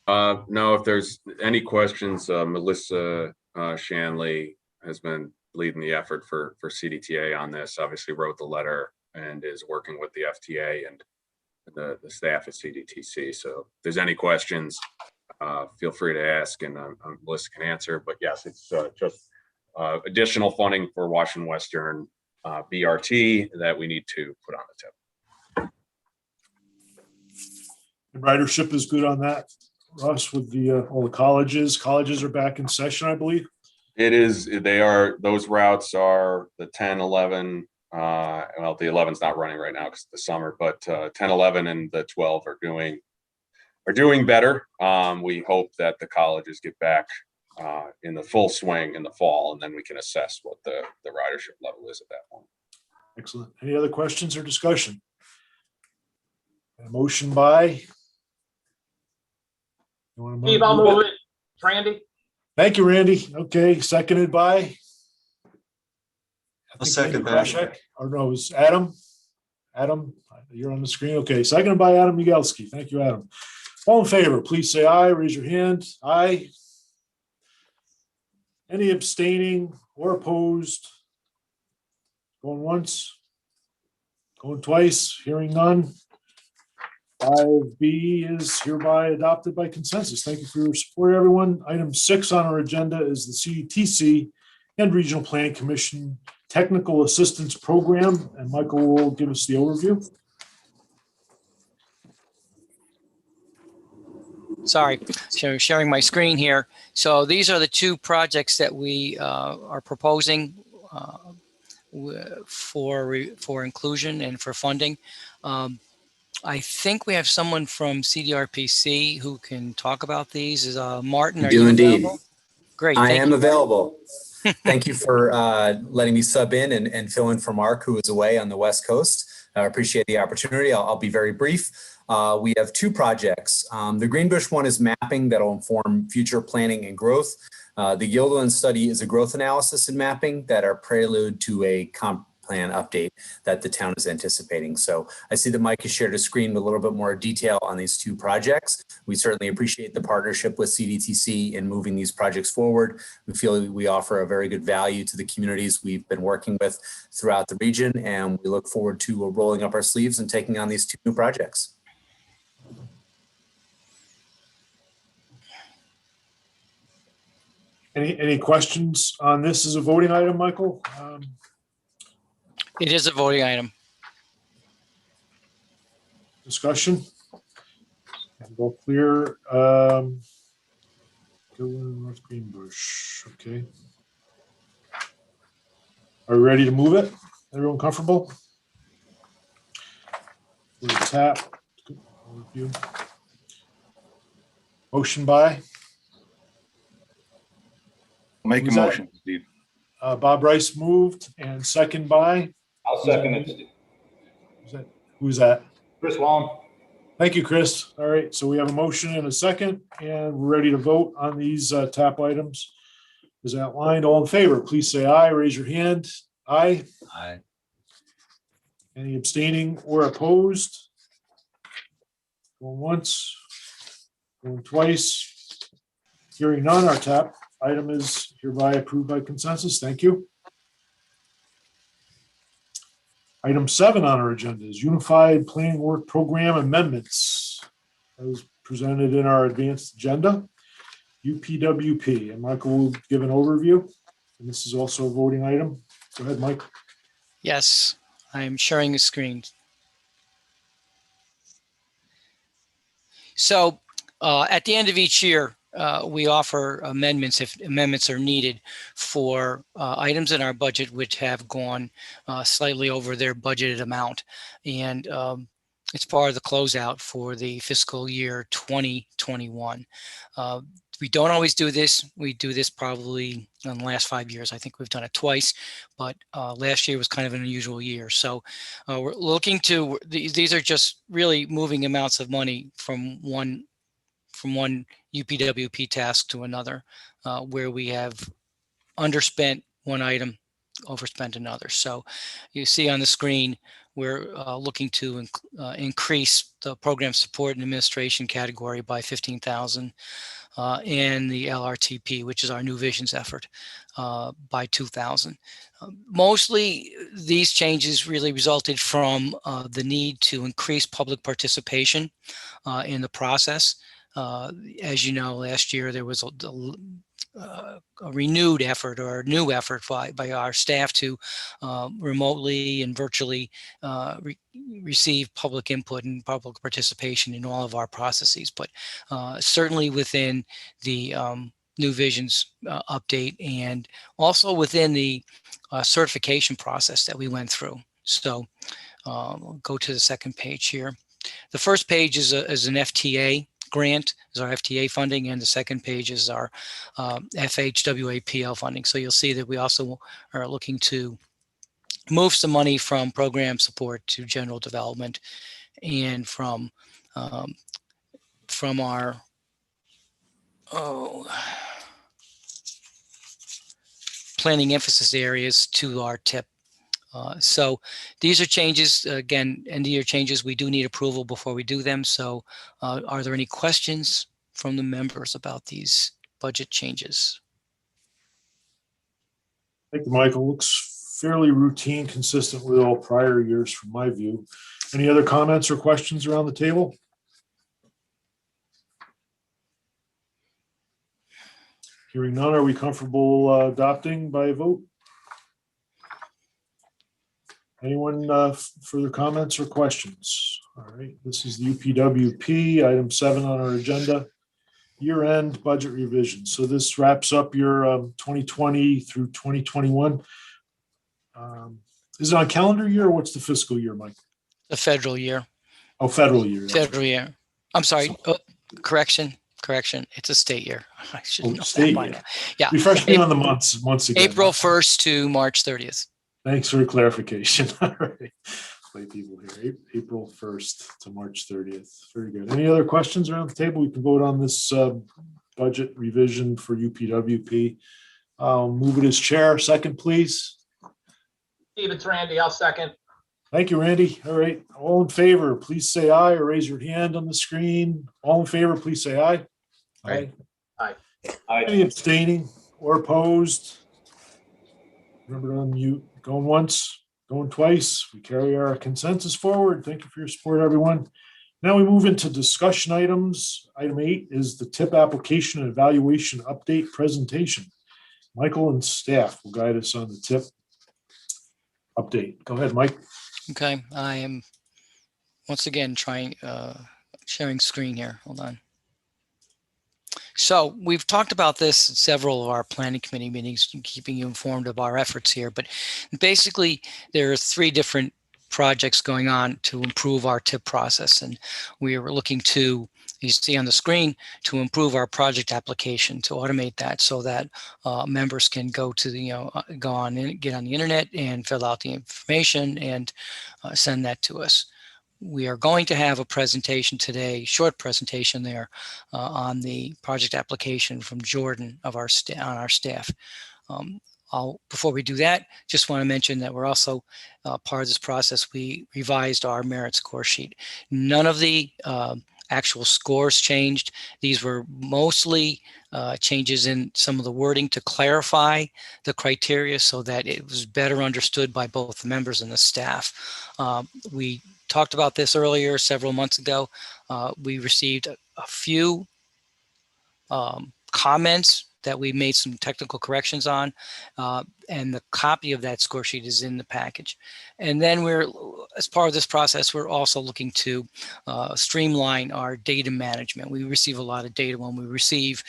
[SPEAKER 5] No, if there's any questions, Melissa Shanley has been leading the effort for CDTA on this, obviously wrote the letter and is working with the FTA and the staff at CDTC. So if there's any questions, feel free to ask, and Melissa can answer. But yes, it's just additional funding for Washington Western BRT that we need to put on the tip.
[SPEAKER 4] And ridership is good on that, Russ, with the all the colleges. Colleges are back in session, I believe.
[SPEAKER 5] It is. They are. Those routes are the 10, 11. Well, the 11's not running right now because it's the summer, but 10, 11, and the 12 are doing better. We hope that the colleges get back in the full swing in the fall, and then we can assess what the ridership level is at that point.
[SPEAKER 4] Excellent. Any other questions or discussion? A motion by?
[SPEAKER 10] Steve, I'll move it. Randy?
[SPEAKER 4] Thank you, Randy. Okay, seconded by?
[SPEAKER 3] I'll second that.
[SPEAKER 4] Krashek. Or no, it was Adam. Adam, you're on the screen. Okay, seconded by Adam Migelski. Thank you, Adam. All in favor, please say aye. Raise your hand. Aye. Any abstaining or opposed? Going once? Going twice? Hearing none? 5B is hereby adopted by consensus. Thank you for your support, everyone. Item 6 on our agenda is the CDTC and Regional Planning Commission Technical Assistance Program, and Michael will give us the overview.
[SPEAKER 1] Sorry, so sharing my screen here. So these are the two projects that we are proposing for inclusion and for funding. I think we have someone from CDRPC who can talk about these. Is Martin? Are you available? Great.
[SPEAKER 11] I am available. Thank you for letting me sub in and fill in for Mark, who is away on the West Coast. I appreciate the opportunity. I'll be very brief. We have two projects. The Greenbush one is mapping that will inform future planning and growth. The Gilliland study is a growth analysis and mapping that are prelude to a comp plan update that the town is anticipating. So I see that Mike has shared a screen with a little bit more detail on these two projects. We certainly appreciate the partnership with CDTC in moving these projects forward. We feel we offer a very good value to the communities we've been working with throughout the region, and we look forward to rolling up our sleeves and taking on these two new projects.
[SPEAKER 4] Any questions on this as a voting item, Michael?
[SPEAKER 1] It is a voting item.
[SPEAKER 4] Discussion? All clear. North Greenbush. Okay. Are we ready to move it? Everyone comfortable? We'll tap. Overview. Motion by?
[SPEAKER 8] Make a motion, Steve.
[SPEAKER 4] Bob Rice moved and second by,
[SPEAKER 8] I'll second it.
[SPEAKER 4] who's that?
[SPEAKER 8] Chris Wallen.
[SPEAKER 4] Thank you, Chris. All right, so we have a motion and a second, and we're ready to vote on these TAP items. As outlined, all in favor, please say aye, raise your hand. Aye.
[SPEAKER 3] Aye.
[SPEAKER 4] Any abstaining or opposed? Going once, going twice. Hearing none, our TAP item is hereby approved by consensus. Thank you. Item 7 on our agenda is Unified Planning Work Program Amendments, as presented in our advanced agenda, UPWP. And Michael will give an overview. And this is also a voting item. Go ahead, Mike.
[SPEAKER 1] Yes, I'm sharing the screen. So at the end of each year, we offer amendments if amendments are needed for items in our budget which have gone slightly over their budgeted amount. And it's part of the closeout for the fiscal year 2021. We don't always do this. We do this probably in the last 5 years. I think we've done it twice, but last year was kind of an unusual year. So we're looking to, these are just really moving amounts of money from one UPWP task to another, where we have underspent one item, overspent another. So you see on the screen, we're looking to increase the program support and administration category by 15,000, and the LRTP, which is our New Visions effort, by 2,000. Mostly these changes really resulted from the need to increase public participation in the process. As you know, last year there was a renewed effort or a new effort by our staff to remotely and virtually receive public input and public participation in all of our processes. But certainly within the New Visions update, and also within the certification process that we went through. So we'll go to the second page here. The first page is an FTA grant, is our FTA funding, and the second page is our FHWAPL funding. So you'll see that we also are looking to move some money from program support to general development, and from our planning emphasis areas to our TIP. So these are changes, again, end of year changes. We do need approval before we do them. So are there any questions from the members about these budget changes?
[SPEAKER 4] Thank you, Michael. Looks fairly routine, consistent with all prior years from my view. Any other comments or questions around the table? Hearing none, are we comfortable adopting by a vote? Anyone further comments or questions? All right, this is the UPWP, item 7 on our agenda, year-end budget revision. So this wraps up your 2020 through 2021. Is it on calendar year or what's the fiscal year, Mike?
[SPEAKER 1] The federal year.
[SPEAKER 4] Oh, federal year.
[SPEAKER 1] Federal year. I'm sorry. Correction. It's a state year. I should know
[SPEAKER 4] state
[SPEAKER 1] that by
[SPEAKER 4] year.
[SPEAKER 1] now. Yeah.
[SPEAKER 4] Refresh me on the months once again.
[SPEAKER 1] April 1st to March 30th.
[SPEAKER 4] Thanks for the clarification. All right. Play people here. April 1st to March 30th. Very good. Any other questions around the table? We can vote on this budget revision for UPWP. I'll move it as chair. Second, please.
[SPEAKER 10] Steve, it's Randy. I'll second.
[SPEAKER 4] Thank you, Randy. All right. All in favor, please say aye or raise your hand on the screen. All in favor, please say aye.
[SPEAKER 3] Aye.
[SPEAKER 10] Aye.
[SPEAKER 4] Any abstaining or opposed? Remember to unmute. Going once, going twice. We carry our consensus forward. Thank you for your support, everyone. Now we move into discussion items. Item 8 is the TIP application and evaluation update presentation. Michael and staff will guide us on the TIP update. Go ahead, Mike.
[SPEAKER 1] Okay, I am once again trying sharing screen here. Hold on. So we've talked about this in several of our planning committee meetings, keeping you informed of our efforts here. But basically, there are 3 different projects going on to improve our TIP process, and we are looking to you see on the screen to improve our project application, to automate that so that members can go to the, go on and get on the internet and fill out the information and send that to us. We are going to have a presentation today, short presentation there on the project application from Jordan of our on our staff. Before we do that, just want to mention that we're also part of this process. We revised our merit score sheet. None of the actual scores changed. These were mostly changes in some of the wording to clarify the criteria so that it was better understood by both the members and the staff. We talked about this earlier, several months ago. We received a few comments that we made some technical corrections on, and the copy of that score sheet is in the package. And then as part of this process, we're also looking to streamline our data management. We receive a lot of data. When we receive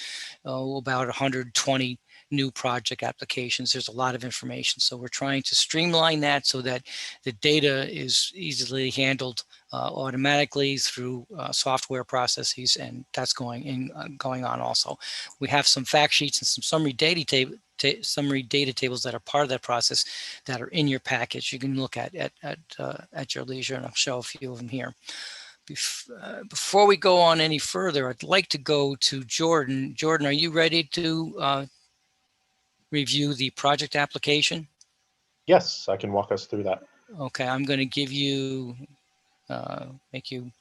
[SPEAKER 1] about 120 new project applications, there's a lot of information. So we're trying to streamline that so that the data is easily handled automatically through software processes, and that's going on also. We have some fact sheets and some summary data tables that are part of that process that are in your package. You can look at your leisure, and I'll show a few of them here. Before we go on any further, I'd like to go to Jordan. Jordan, are you ready to review the project application?
[SPEAKER 12] Yes, I can walk us through that.
[SPEAKER 1] Okay, I'm going to give you, make you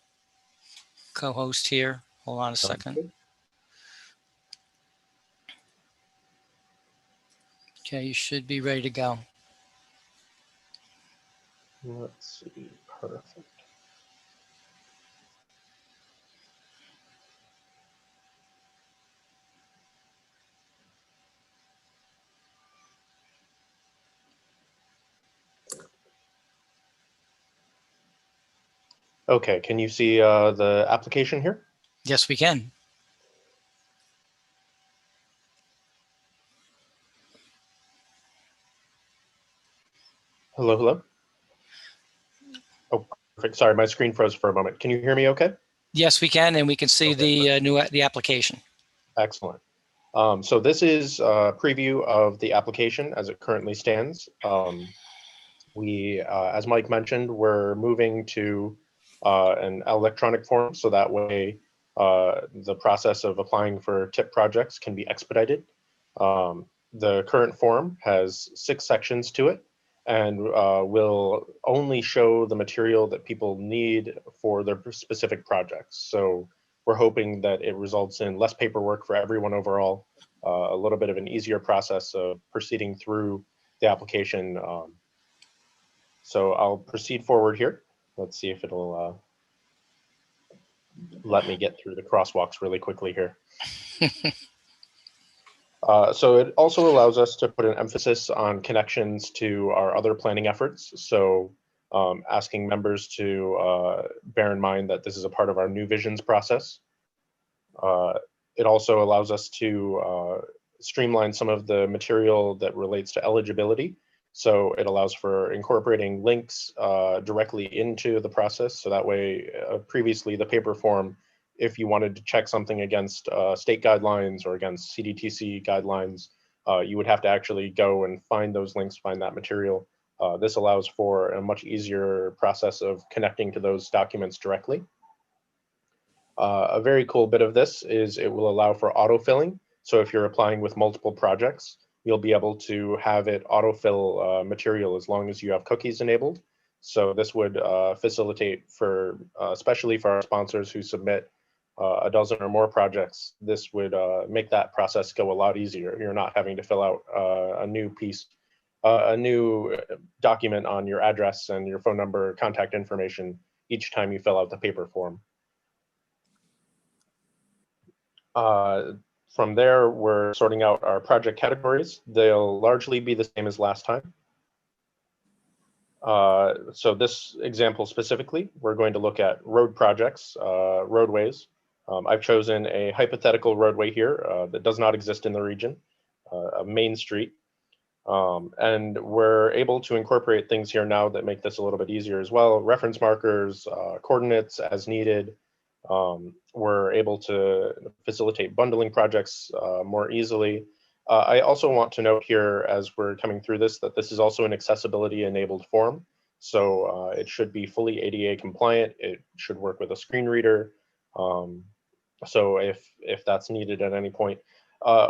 [SPEAKER 1] co-host here. Hold on a second. Okay, you should be ready to go.
[SPEAKER 12] Let's see, perfect. Okay, can you see the application here?
[SPEAKER 1] Yes, we can.
[SPEAKER 12] Hello, hello. Oh, perfect. Sorry, my screen froze for a moment. Can you hear me okay?
[SPEAKER 1] Yes, we can, and we can see
[SPEAKER 12] Okay.
[SPEAKER 1] the application.
[SPEAKER 12] Excellent. So this is a preview of the application as it currently stands. As Mike mentioned, we're moving to an electronic form, so that way the process of applying for TIP projects can be expedited. The current form has 6 sections to it, and will only show the material that people need for their specific projects. So we're hoping that it results in less paperwork for everyone overall, a little bit of an easier process of proceeding through the application. So I'll proceed forward here. Let's see if it'll let me get through the crosswalks really quickly here. So it also allows us to put an emphasis on connections to our other planning efforts. So asking members to bear in mind that this is a part of our new visions process. It also allows us to streamline some of the material that relates to eligibility. So it allows for incorporating links directly into the process. So that way, previously the paper form, if you wanted to check something against state guidelines or against CDTC guidelines, you would have to actually go and find those links, find that material. This allows for a much easier process of connecting to those documents directly. A very cool bit of this is it will allow for autofilling. So if you're applying with multiple projects, you'll be able to have it autofill material as long as you have cookies enabled. So this would facilitate for, especially for our sponsors who submit a dozen or more projects, this would make that process go a lot easier. You're not having to fill out a new document on your address and your phone number, contact information each time you fill out the paper form. From there, we're sorting out our project categories. They'll largely be the same as last time. So this example specifically, we're going to look at road projects, roadways. I've chosen a hypothetical roadway here that does not exist in the region, a main street. And we're able to incorporate things here now that make this a little bit easier as well. Reference markers, coordinates as needed, We're able to facilitate bundling projects more easily. I also want to note here, as we're coming through this, that this is also an accessibility enabled form. So it should be fully ADA compliant. It should work with a screen reader. So if that's needed at any point.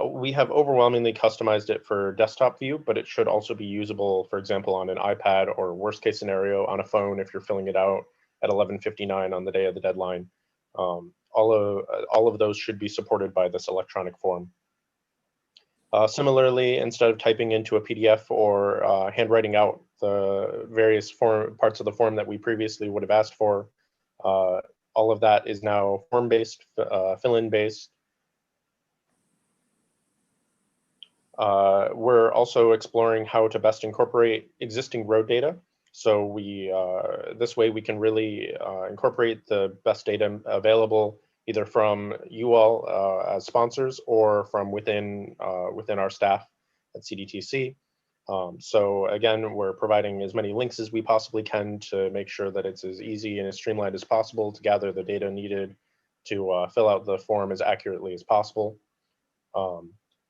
[SPEAKER 12] We have overwhelmingly customized it for desktop view, but it should also be usable, for example, on an iPad, or worst case scenario, on a phone if you're filling it out at 11:59 on the day of the deadline. All of those should be supported by this electronic form. Similarly, instead of typing into a PDF or handwriting out the various parts of the form that we previously would have asked for, all of that is now form-based, fill-in based. We're also exploring how to best incorporate existing road data. So this way we can really incorporate the best data available, either from you all as sponsors or from within our staff at CDTC. So again, we're providing as many links as we possibly can to make sure that it's as easy and as streamlined as possible to gather the data needed to fill out the form as accurately as possible.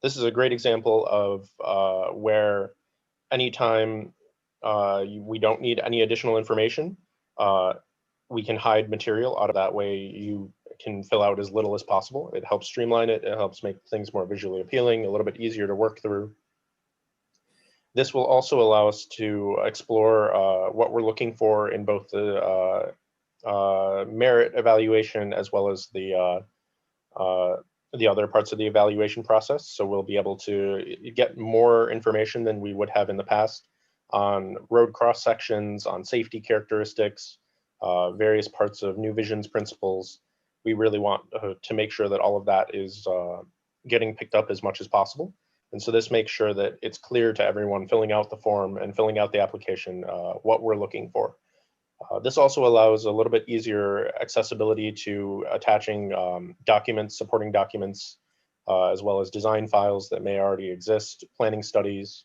[SPEAKER 12] This is a great example of where anytime we don't need any additional information, we can hide material out of that way. You can fill out as little as possible. It helps streamline it. It helps make things more visually appealing, a little bit easier to work through. This will also allow us to explore what we're looking for in both the merit evaluation as well as the other parts of the evaluation process. So we'll be able to get more information than we would have in the past on road cross sections, on safety characteristics, various parts of New Vision's principles. We really want to make sure that all of that is getting picked up as much as possible. And so this makes sure that it's clear to everyone filling out the form and filling out the application what we're looking for. This also allows a little bit easier accessibility to attaching documents, supporting documents, as well as design files that may already exist, planning studies.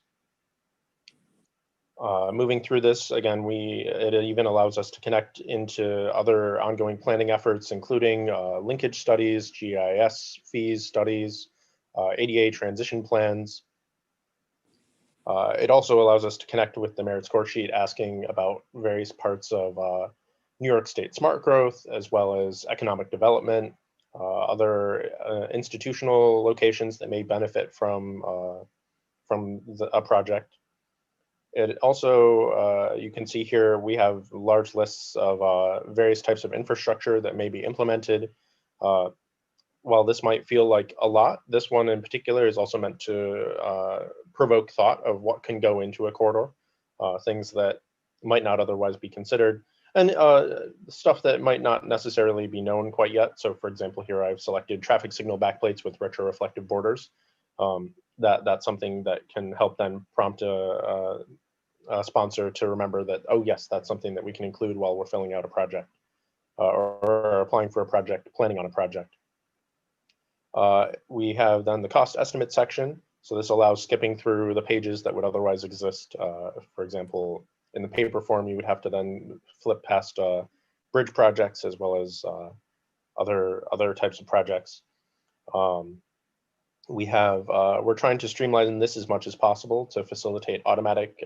[SPEAKER 12] Moving through this, again, it even allows us to connect into other ongoing planning efforts, including linkage studies, GIS fees studies, ADA transition plans. It also allows us to connect with the merit score sheet, asking about various parts of New York State smart growth, as well as economic development, other institutional locations that may benefit from a project. It also, you can see here, we have large lists of various types of infrastructure that may be implemented. While this might feel like a lot, this one in particular is also meant to provoke thought of what can go into a corridor, things that might not otherwise be considered, and stuff that might not necessarily be known quite yet. So for example, here I've selected traffic signal backplates with retroreflective borders. That's something that can help then prompt a sponsor to remember that, oh yes, that's something that we can include while we're filling out a project or applying for a project, planning on a project. We have then the cost estimate section. So this allows skipping through the pages that would otherwise exist. For example, in the paper form, you would have to then flip past bridge projects as well as other types of projects. We're trying to streamline this as much as possible to facilitate automatic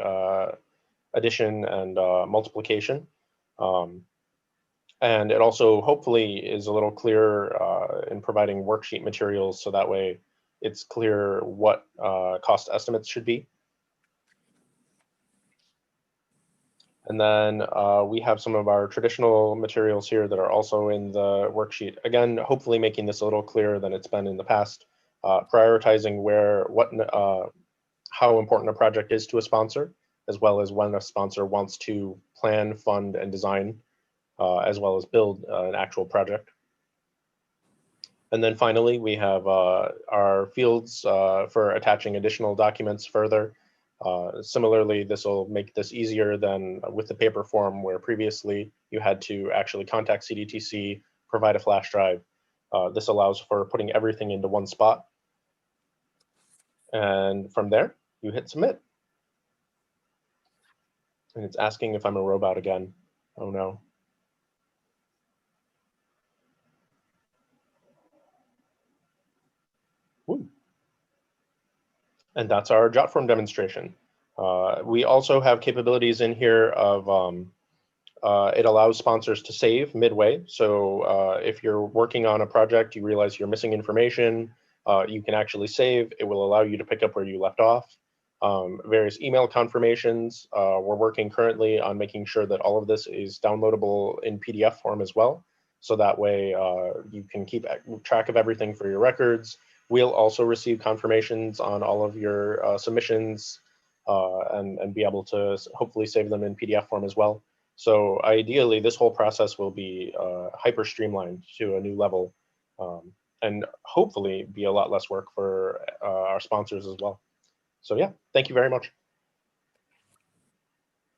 [SPEAKER 12] addition and multiplication. And it also hopefully is a little clearer in providing worksheet materials, so that way it's clear what cost estimates should be. And then we have some of our traditional materials here that are also in the worksheet. Again, hopefully making this a little clearer than it's been in the past, prioritizing how important a project is to a sponsor, as well as when a sponsor wants to plan, fund, and design, as well as build an actual project. And then finally, we have our fields for attaching additional documents further. Similarly, this will make this easier than with the paper form, where previously you had to actually contact CDTC, provide a flash drive. This allows for putting everything into one spot. And from there, you hit submit. And it's asking if I'm a robot again. Oh no. And that's our JotForm demonstration. We also have capabilities in here of it allows sponsors to save midway. So if you're working on a project, you realize you're missing information, you can actually save. It will allow you to pick up where you left off. Various email confirmations. We're working currently on making sure that all of this is downloadable in PDF form as well. So that way you can keep track of everything for your records. We'll also receive confirmations on all of your submissions and be able to hopefully save them in PDF form as well. So ideally, this whole process will be hyper streamlined to a new level and hopefully be a lot less work for our sponsors as well. So yeah, thank you very much.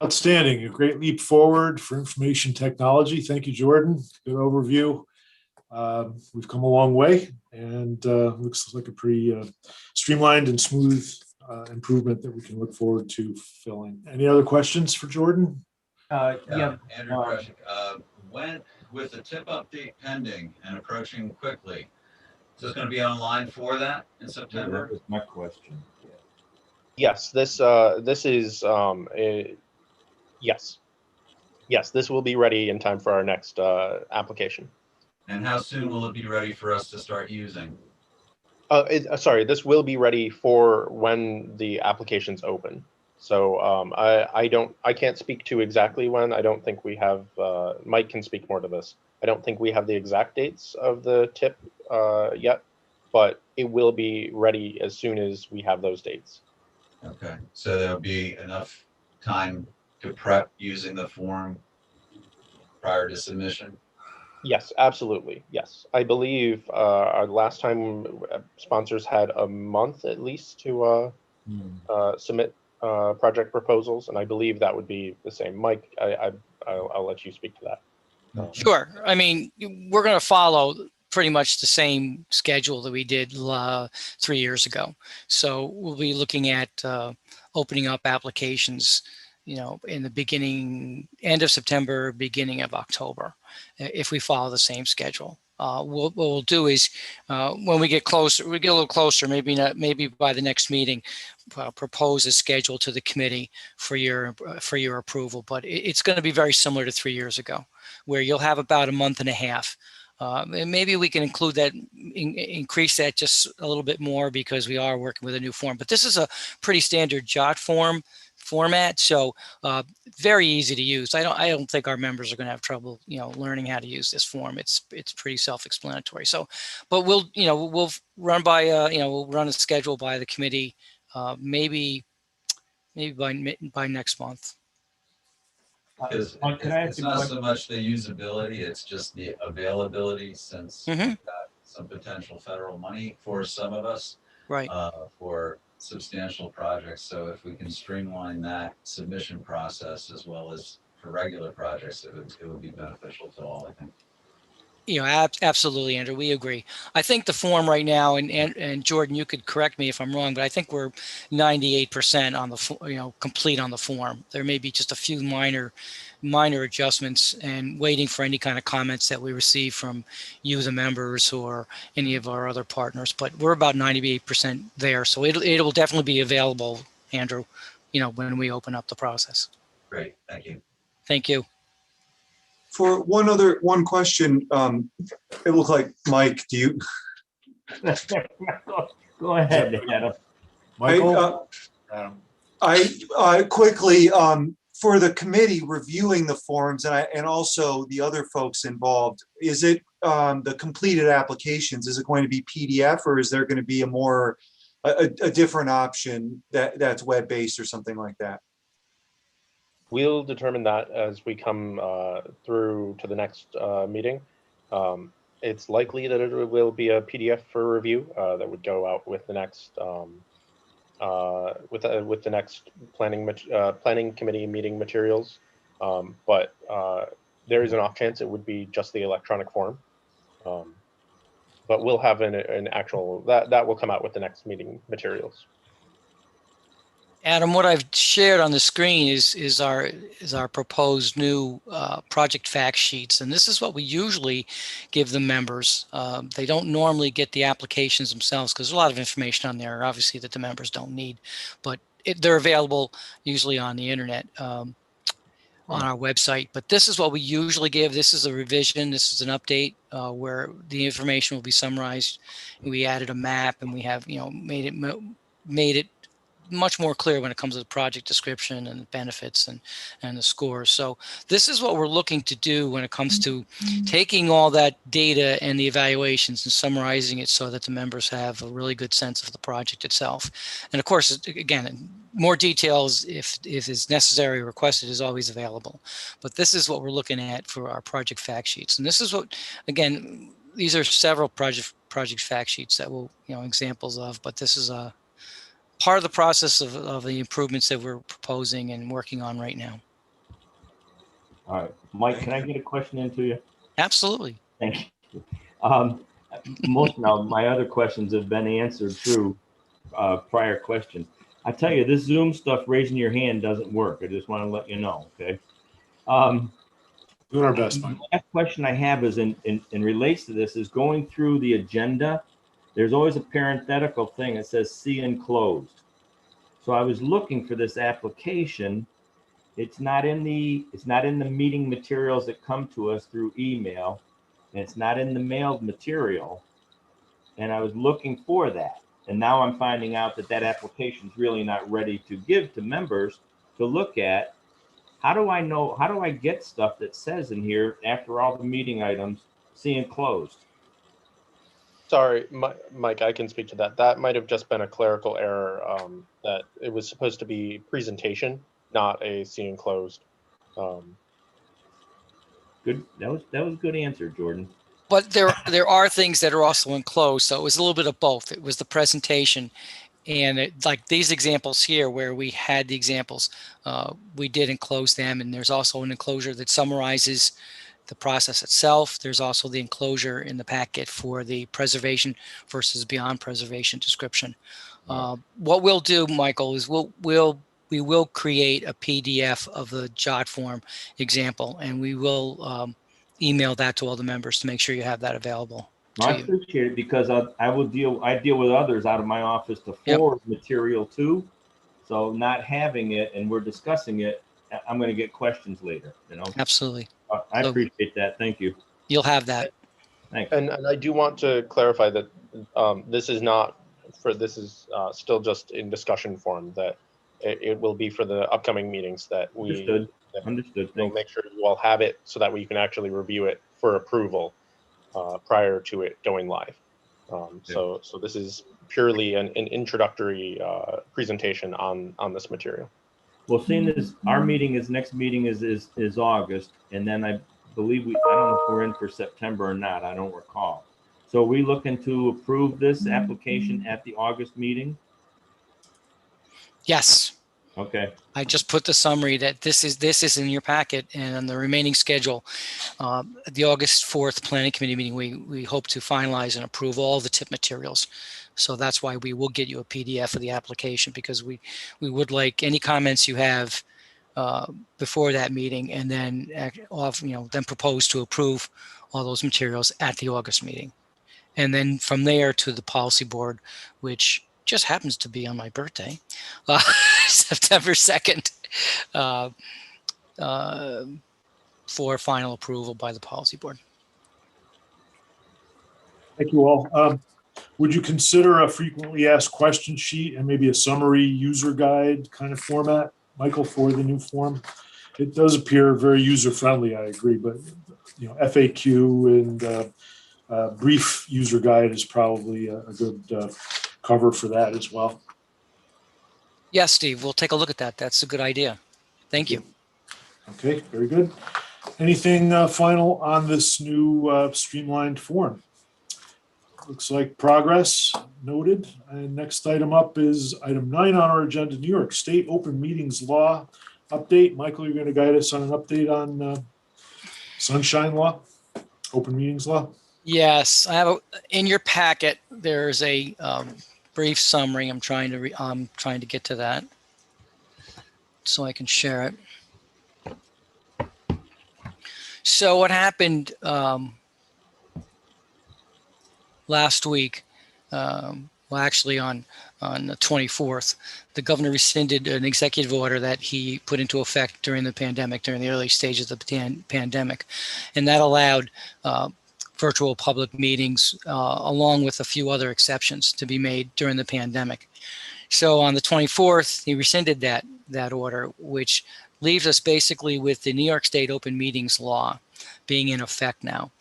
[SPEAKER 4] Outstanding. A great leap forward for information technology. Thank you, Jordan. Good overview. We've come a long way, and looks like a pretty streamlined and smooth improvement that we can look forward to filling. Any other questions for Jordan?
[SPEAKER 2] Yeah.
[SPEAKER 13] Andrew Kreshik, when, with the tip update pending and approaching quickly, is this going to be online for that in September?
[SPEAKER 2] That was my question.
[SPEAKER 12] Yes, this is yes, this will be ready in time for our next application.
[SPEAKER 13] And how soon will it be ready for us to start using?
[SPEAKER 12] Sorry, this will be ready for when the application's open. So I can't speak to exactly when. I don't think we have. Mike can speak more to this. I don't think we have the exact dates of the tip yet, but it will be ready as soon as we have those dates.
[SPEAKER 13] Okay, so there'll be enough time to prep using the form prior to submission?
[SPEAKER 12] Yes, absolutely. Yes. I believe our last time sponsors had a month at least to submit project proposals, and I believe that would be the same. Mike, I'll let you speak to that.
[SPEAKER 1] Sure. I mean, we're going to follow pretty much the same schedule that we did 3 years ago. So we'll be looking at opening up applications, you know, in the end of September, beginning of October, if we follow the same schedule. What we'll do is when we get closer, we get a little closer, maybe by the next meeting, propose a schedule to the committee for your approval. But it's going to be very similar to 3 years ago, where you'll have about a month and a half. And maybe we can include that, increase that just a little bit more because we are working with a new form. But this is a pretty standard format, so very easy to use. I don't think our members are going to have trouble, you know, learning how to use this form. It's pretty self-explanatory. So, but we'll run by we'll run a schedule by the committee, maybe by next month.
[SPEAKER 13] Because it's not so much the usability, it's just the availability, since we've got some potential federal money for some of us,
[SPEAKER 1] right,
[SPEAKER 13] for substantial projects. So if we can streamline that submission process as well as for regular projects, it would be beneficial to all, I think.
[SPEAKER 1] You know, absolutely, Andrew. We agree. I think the form right now, and Jordan, you could correct me if I'm wrong, but I think we're 98% on the complete on the form. There may be just a few minor adjustments, and waiting for any kind of comments that we receive from you, the members, or any of our other partners. But we're about 98% there, so it will definitely be available, Andrew, you know, when we open up the process.
[SPEAKER 13] Great, thank you.
[SPEAKER 1] Thank you.
[SPEAKER 3] For one question, it looked like Mike, do you?
[SPEAKER 2] Go ahead, Adam.
[SPEAKER 4] Michael?
[SPEAKER 3] I quickly, for the committee reviewing the forms and also the other folks involved, is it the completed applications, is it going to be PDF, or is there going to be a different option that's web-based or something like that?
[SPEAKER 12] We'll determine that as we come through to the next meeting. It's likely that it will be a PDF for review that would go out with the next with the next planning committee meeting materials. But there is an off chance it would be just the electronic form. But we'll have an actual that will come out with the next meeting materials.
[SPEAKER 1] Adam, what I've shared on the screen is our proposed new project fact sheets, and this is what we usually give the members. They don't normally get the applications themselves because there's a lot of information on there, obviously, that the members don't need, but they're available usually on the internet on our website. But this is what we usually give. This is a revision. This is an update where the information will be summarized. We added a map, and we have made it much more clear when it comes to the project description and the benefits and the scores. So this is what we're looking to do when it comes to taking all that data and the evaluations and summarizing it so that the members have a really good sense of the project itself. And of course, again, more details if it's necessary or requested is always available. But this is what we're looking at for our project fact sheets. And this is what, again, these are several project fact sheets that we'll, examples of, but this is a part of the process of the improvements that we're proposing and working on right now.
[SPEAKER 2] All right, Mike, can I get a question into you?
[SPEAKER 1] Absolutely.
[SPEAKER 2] Thank you. Most now my other questions have been answered through prior questions. I tell you, this Zoom stuff, raising your hand doesn't work. I just want to let you know, okay?
[SPEAKER 4] Doing our best, Mike.
[SPEAKER 2] The last question I have is in relates to this is going through the agenda. There's always a parenthetical thing that says see enclosed. So I was looking for this application. It's not in the meeting materials that come to us through email, and it's not in the mailed material. And I was looking for that. And now I'm finding out that application is really not ready to give to members to look at. How do I get stuff that says in here after all the meeting items, see enclosed?
[SPEAKER 12] Sorry, Mike, I can speak to that. That might have just been a clerical error, that it was supposed to be presentation, not a see enclosed.
[SPEAKER 2] Good. That was a good answer, Jordan.
[SPEAKER 1] But there are things that are also enclosed, so it was a little bit of both. It was the presentation, and like these examples here where we had the examples, we did enclose them, and there's also an enclosure that summarizes the process itself. There's also the enclosure in the packet for the preservation versus beyond preservation description. What we'll do, Michael, is we will create a PDF of the JOT form example, and we will email that to all the members to make sure you have that available.
[SPEAKER 2] I appreciate it because I deal with others out of my office to forward material to. So not having it and we're discussing it, I'm going to get questions later.
[SPEAKER 1] Absolutely.
[SPEAKER 2] I appreciate that. Thank you.
[SPEAKER 1] You'll have that.
[SPEAKER 2] Thanks.
[SPEAKER 12] And I do want to clarify that this is still just in discussion form, that it will be for the upcoming meetings that we
[SPEAKER 2] Understood.
[SPEAKER 12] We'll make sure you all have it so that we can actually review it for approval prior to it going live. So this is purely an introductory presentation on this material.
[SPEAKER 2] Well, seeing as our next meeting is August, and then I believe I don't know if we're in for September or not. I don't recall. So are we looking to approve this application at the August meeting?
[SPEAKER 1] Yes.
[SPEAKER 2] Okay.
[SPEAKER 1] I just put the summary that this is in your packet, and on the remaining schedule, the August 4th Planning Committee meeting, we hope to finalize and approve all the tip materials. So that's why we will get you a PDF of the application, because we would like any comments you have before that meeting, and then then propose to approve all those materials at the August meeting, and then from there to the policy board, which just happens to be on my birthday, September 2nd, for final approval by the policy board.
[SPEAKER 4] Thank you all. Would you consider a frequently asked question sheet and maybe a summary user guide kind of format, Michael, for the new form? It does appear very user-friendly, I agree, but FAQ and brief user guide is probably a good cover for that as well.
[SPEAKER 1] Yes, Steve, we'll take a look at that. That's a good idea. Thank you.
[SPEAKER 4] Okay, very good. Anything final on this new streamlined form? Looks like progress noted. And next item up is item 9 on our agenda, New York State Open Meetings Law update. Michael, you're going to guide us on an update on Sunshine Law, Open Meetings Law?
[SPEAKER 1] Yes, I have in your packet. There's a brief summary. I'm trying to get to that. so I can share it. So what happened last week, well, actually on the 24th, the governor rescinded an executive order that he put into effect during the pandemic, during the early stages of the pandemic. And that allowed virtual public meetings, along with a few other exceptions, to be made during the pandemic. So on the 24th, he rescinded that order, which leaves us basically with the New York State Open Meetings Law being in effect now.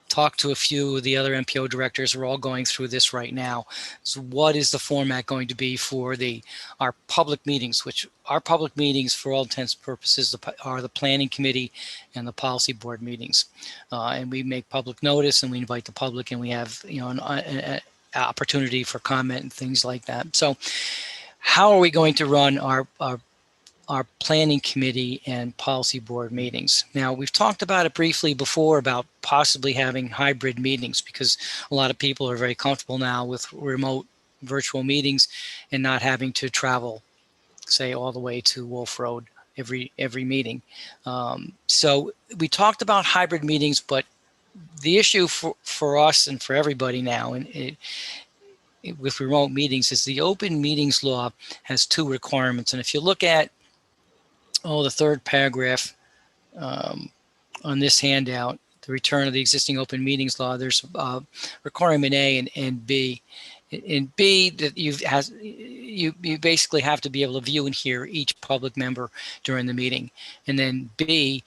[SPEAKER 1] Talked to a few of the other MPO directors. We're all going through this right now. So what is the format going to be for our public meetings, which our public meetings for all intents and purposes are the planning committee and the policy board meetings. And we make public notice and we invite the public, and we have, you know, an opportunity for comment and things like that. So how are we going to run our planning committee and policy board meetings? Now, we've talked about it briefly before about possibly having hybrid meetings, because a lot of people are very comfortable now with remote virtual meetings and not having to travel, say, all the way to Wolf Road every meeting. So we talked about hybrid meetings, but the issue for us and for everybody now, with remote meetings, is the open meetings law has two requirements. And if you look at the third paragraph on this handout, the return of the existing open meetings law, there's requirement A and B. In B, that you basically have to be able to view and hear each public member during the meeting. And then B,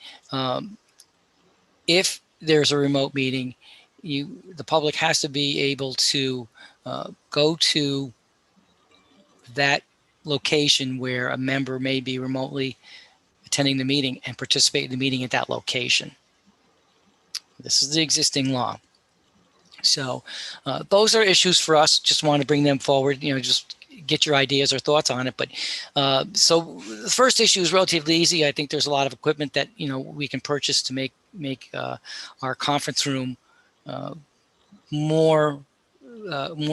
[SPEAKER 1] if there's a remote meeting, the public has to be able to go to that location where a member may be remotely attending the meeting and participate in the meeting at that location. This is the existing law. So those are issues for us. Just want to bring them forward, you know, just get your ideas or thoughts on it. But so the first issue is relatively easy. I think there's a lot of equipment that, you know, we can purchase to make our conference room more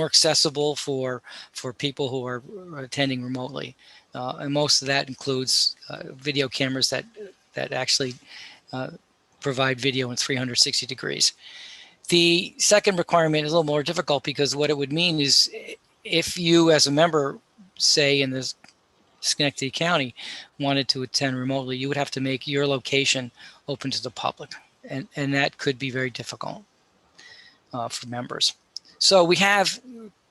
[SPEAKER 1] accessible for people who are attending remotely. And most of that includes video cameras that actually provide video in 360 degrees. The second requirement is a little more difficult, because what it would mean is if you as a member, say in this Schenectady County, wanted to attend remotely, you would have to make your location open to the public. And that could be very difficult for members. So we have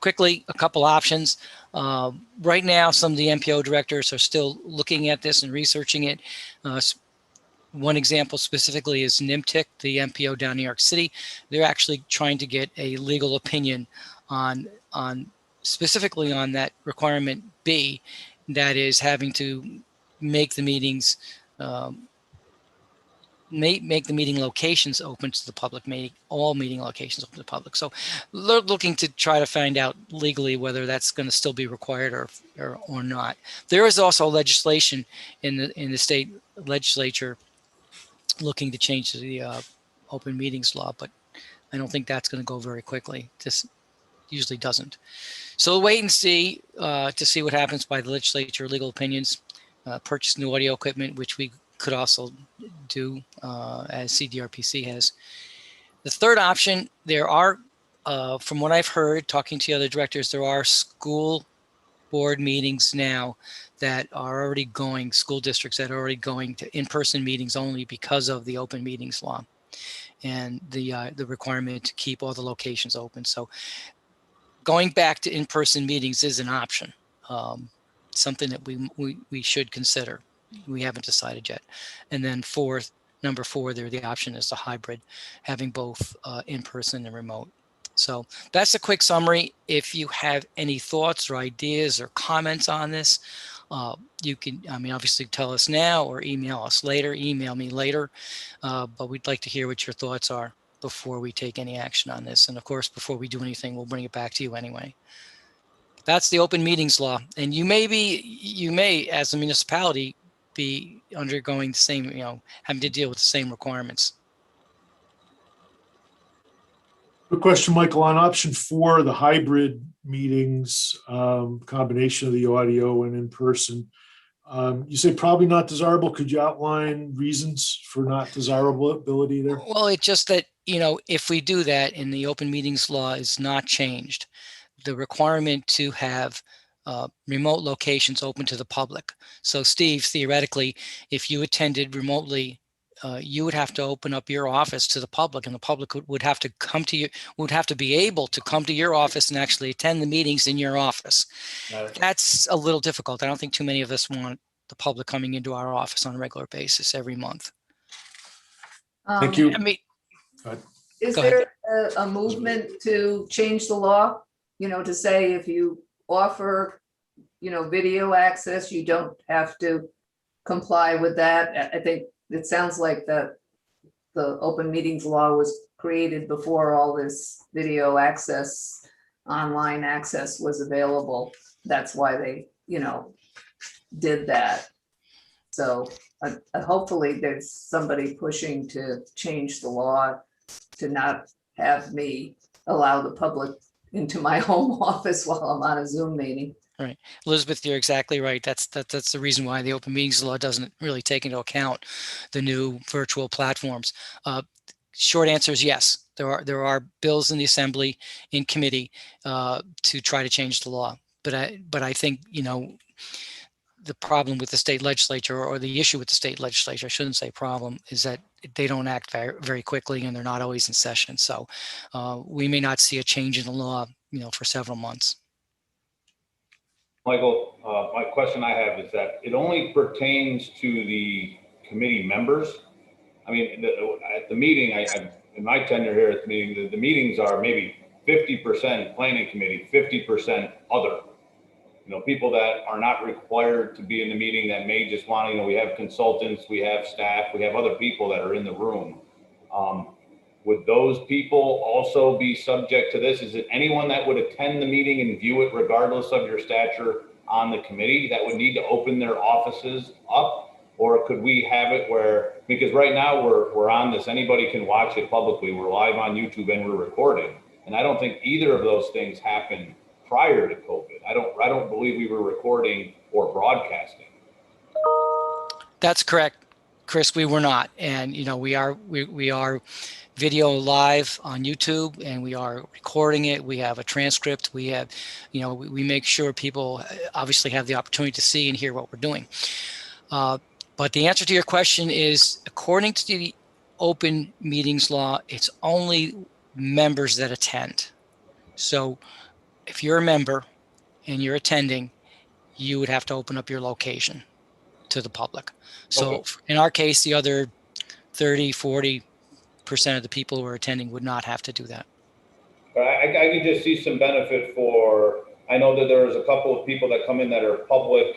[SPEAKER 1] quickly a couple options. Right now, some of the MPO directors are still looking at this and researching it. One example specifically is NIMTIC, the MPO down in New York City. They're actually trying to get a legal opinion on specifically on that requirement B, that is having to make the meetings make the meeting locations open to the public, make all meeting locations open to the public. So they're looking to try to find out legally whether that's going to still be required or not. There is also legislation in the state legislature looking to change the open meetings law, but I don't think that's going to go very quickly. This usually doesn't. So we'll wait and see to see what happens by the legislature, legal opinions, purchase new audio equipment, which we could also do as CDRPC has. The third option, there are, from what I've heard, talking to the other directors, there are school board meetings now that are already going, school districts that are already going to in-person meetings only because of the open meetings law and the requirement to keep all the locations open. So going back to in-person meetings is an option, something that we should consider. We haven't decided yet. And then number four there, the option is the hybrid, having both in-person and remote. So that's a quick summary. If you have any thoughts or ideas or comments on this, you can, obviously tell us now or email us later, email me later, but we'd like to hear what your thoughts are before we take any action on this. And of course, before we do anything, we'll bring it back to you anyway. That's the open meetings law. And you may, as a municipality, be undergoing the same, having to deal with the same requirements.
[SPEAKER 4] Good question, Michael. On option 4, the hybrid meetings, combination of the audio and in person, You say probably not desirable. Could you outline reasons for not desirability there?
[SPEAKER 1] Well, it's just that, if we do that and the open meetings law is not changed, the requirement to have remote locations open to the public. So Steve, theoretically, if you attended remotely, you would have to open up your office to the public, and the public would have to come to you, would have to be able to come to your office and actually attend the meetings in your office. That's a little difficult. I don't think too many of us want the public coming into our office on a regular basis every month.
[SPEAKER 4] Thank you.
[SPEAKER 1] I mean,
[SPEAKER 14] Is
[SPEAKER 1] go ahead.
[SPEAKER 14] there a movement to change the law? To say if you offer, video access, you don't have to comply with that. I think it sounds like the open meetings law was created before all this video access, online access was available. That's why they, did that. So hopefully there's somebody pushing to change the law to not have me allow the public into my home office while I'm on a Zoom meeting.
[SPEAKER 1] Right. Elizabeth, you're exactly right. That's the reason why the open meetings law doesn't really take into account the new virtual platforms. Short answer is yes. There are bills in the assembly, in committee, to try to change the law. But I think, the problem with the state legislature, or the issue with the state legislature, I shouldn't say problem, is that they don't act very, very quickly, and they're not always in session. So we may not see a change in the law, for several months.
[SPEAKER 8] Michael, my question I have is that it only pertains to the committee members. I mean, at the meeting, in my tenure here at the meeting, the meetings are maybe 50% planning committee, 50% other. People that are not required to be in the meeting, that may just want to, we have consultants, we have staff, we have other people that are in the room. Would those people also be subject to this? Is it anyone that would attend the meeting and view it regardless of your stature on the committee that would need to open their offices up? Or could we have it where, because right now we're on this, anybody can watch it publicly, we're live on YouTube and we're recording. And I don't think either of those things happened prior to COVID. I don't believe we were recording or broadcasting.
[SPEAKER 1] That's correct, Chris. We were not, and we are video live on YouTube, and we are recording it. We have a transcript. We have, we make sure people obviously have the opportunity to see and hear what we're doing. But the answer to your question is, according to the open meetings law, it's only members that attend. So if you're a member and you're attending, you would have to open up your location to the public. So in our case, the other 30-40% of the people who are attending would not have to do that.
[SPEAKER 8] But I can just see some benefit for, I know that there's a couple of people that come in that are public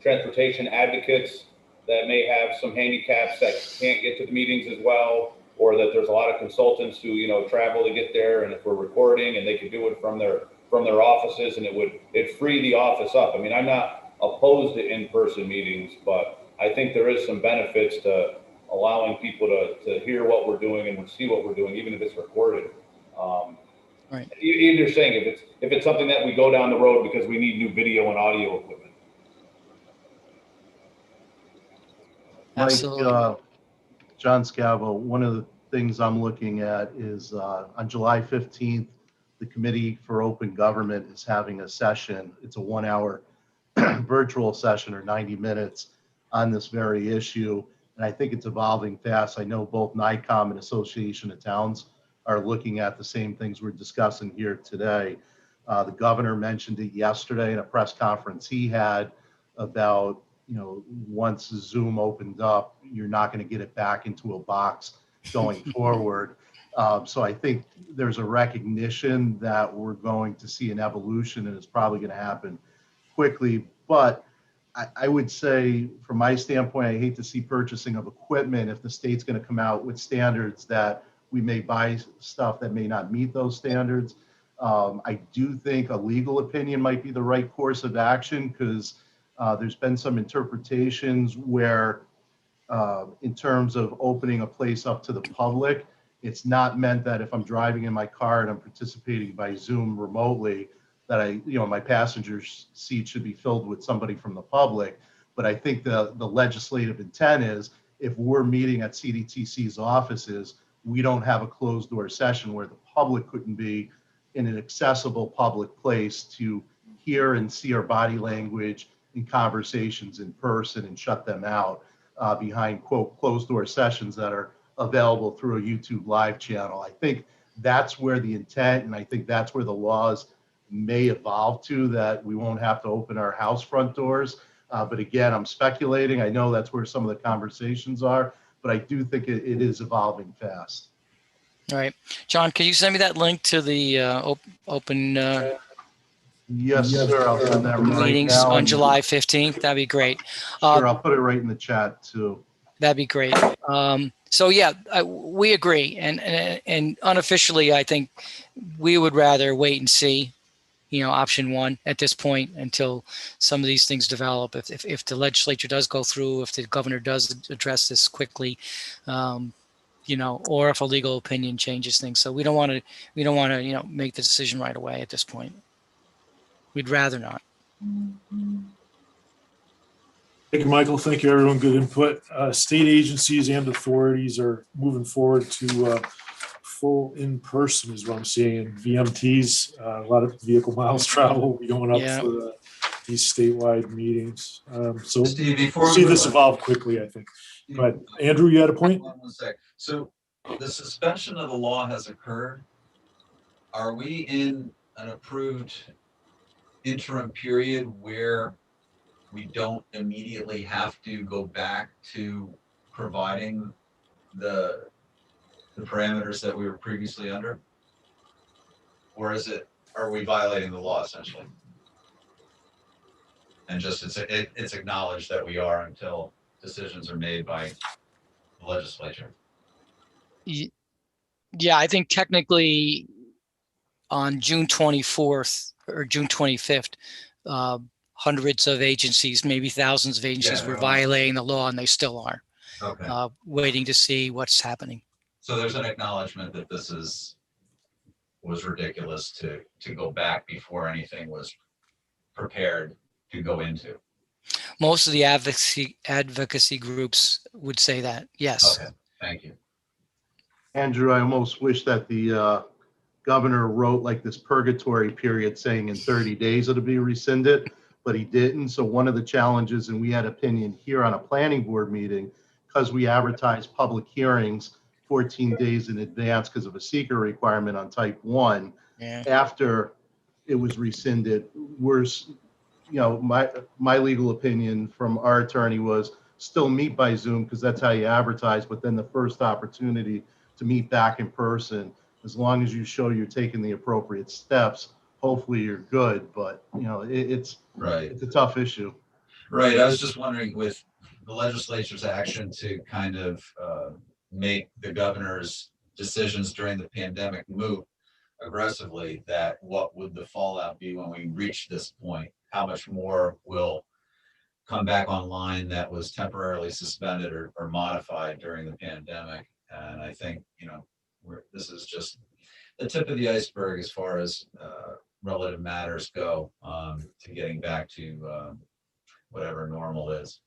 [SPEAKER 8] transportation advocates that may have some handicaps that can't get to the meetings as well, or that there's a lot of consultants who, travel to get there, and if we're recording and they could do it from their offices, and it'd free the office up. I mean, I'm not opposed to in-person meetings, but I think there is some benefits to allowing people to hear what we're doing and see what we're doing, even if it's recorded.
[SPEAKER 1] Right.
[SPEAKER 8] You're saying if it's something that we go down the road because we need new video and audio equipment.
[SPEAKER 1] Absolutely.
[SPEAKER 15] Mike, John Scavo, one of the things I'm looking at is on July 15th, the Committee for Open Government is having a session. It's a 1-hour virtual session, or 90 minutes, on this very issue. And I think it's evolving fast. I know both NICOM and Association of Towns are looking at the same things we're discussing here today. The governor mentioned it yesterday in a press conference he had about, once Zoom opened up, you're not going to get it back into a box going forward. So I think there's a recognition that we're going to see an evolution, and it's probably going to happen quickly. But I would say, from my standpoint, I hate to see purchasing of equipment if the state's going to come out with standards that we may buy stuff that may not meet those standards. I do think a legal opinion might be the right course of action, because there's been some interpretations where, in terms of opening a place up to the public, it's not meant that if I'm driving in my car and I'm participating by Zoom remotely, that my passenger seat should be filled with somebody from the public. But I think the legislative intent is if we're meeting at CDTC's offices, we don't have a closed door session where the public couldn't be in an accessible public place to hear and see our body language in conversations in person and shut them out behind quote closed door sessions that are available through a YouTube live channel. I think that's where the intent, and I think that's where the laws may evolve to, that we won't have to open our house front doors. But again, I'm speculating. I know that's where some of the conversations are, but I do think it is evolving fast.
[SPEAKER 1] All right. John, could you send me that link to the open
[SPEAKER 15] Yes, sir. I'll send that right
[SPEAKER 1] meetings
[SPEAKER 15] now.
[SPEAKER 1] on July 15th? That'd be great.
[SPEAKER 15] Sure, I'll put it right in the chat too.
[SPEAKER 1] That'd be great. So yeah, we agree. And unofficially, I think we would rather wait and see, option one at this point until some of these things develop. If the legislature does go through, if the governor does address this quickly, or if a legal opinion changes things. So we don't want to, make the decision right away at this point. We'd rather not.
[SPEAKER 4] Thank you, Michael. Thank you, everyone. Good input. State agencies and authorities are moving forward to full in-person is what I'm seeing. VMTs, a lot of vehicle miles travel will be going up for these statewide meetings. So
[SPEAKER 13] Steve,
[SPEAKER 4] we'll see this evolve quickly, I think. But Andrew, you had a point?
[SPEAKER 13] One sec. So the suspension of the law has occurred. Are we in an approved interim period where we don't immediately have to go back to providing the parameters that we were previously under? Or are we violating the law essentially? And just it's acknowledged that we are until decisions are made by the legislature.
[SPEAKER 1] Yeah, I think technically on June 24th or June 25th, hundreds of agencies, maybe thousands of agencies were violating the law, and they still are.
[SPEAKER 13] Okay.
[SPEAKER 1] Waiting to see what's happening.
[SPEAKER 13] So there's an acknowledgement that this was ridiculous to go back before anything was prepared to go into.
[SPEAKER 1] Most of the advocacy groups would say that, yes.
[SPEAKER 13] Okay, thank you.
[SPEAKER 15] Andrew, I almost wish that the governor wrote like this purgatory period saying in 30 days it'll be rescinded, but he didn't. So one of the challenges, and we had opinion here on a planning board meeting, because we advertised public hearings 14 days in advance because of a seeker requirement on type 1.
[SPEAKER 1] Yeah.
[SPEAKER 15] After it was rescinded, my legal opinion from our attorney was still meet by Zoom because that's how you advertise, but then the first opportunity to meet back in person, as long as you show you're taking the appropriate steps, hopefully you're good. But it's
[SPEAKER 13] right.
[SPEAKER 15] It's a tough issue.
[SPEAKER 13] Right. I was just wondering, with the legislature's action to kind of make the governor's decisions during the pandemic moot aggressively, that what would the fallout be when we reach this point? How much more will come back online that was temporarily suspended or modified during the pandemic? And I think, this is just the tip of the iceberg as far as relative matters go to getting back to whatever normal is.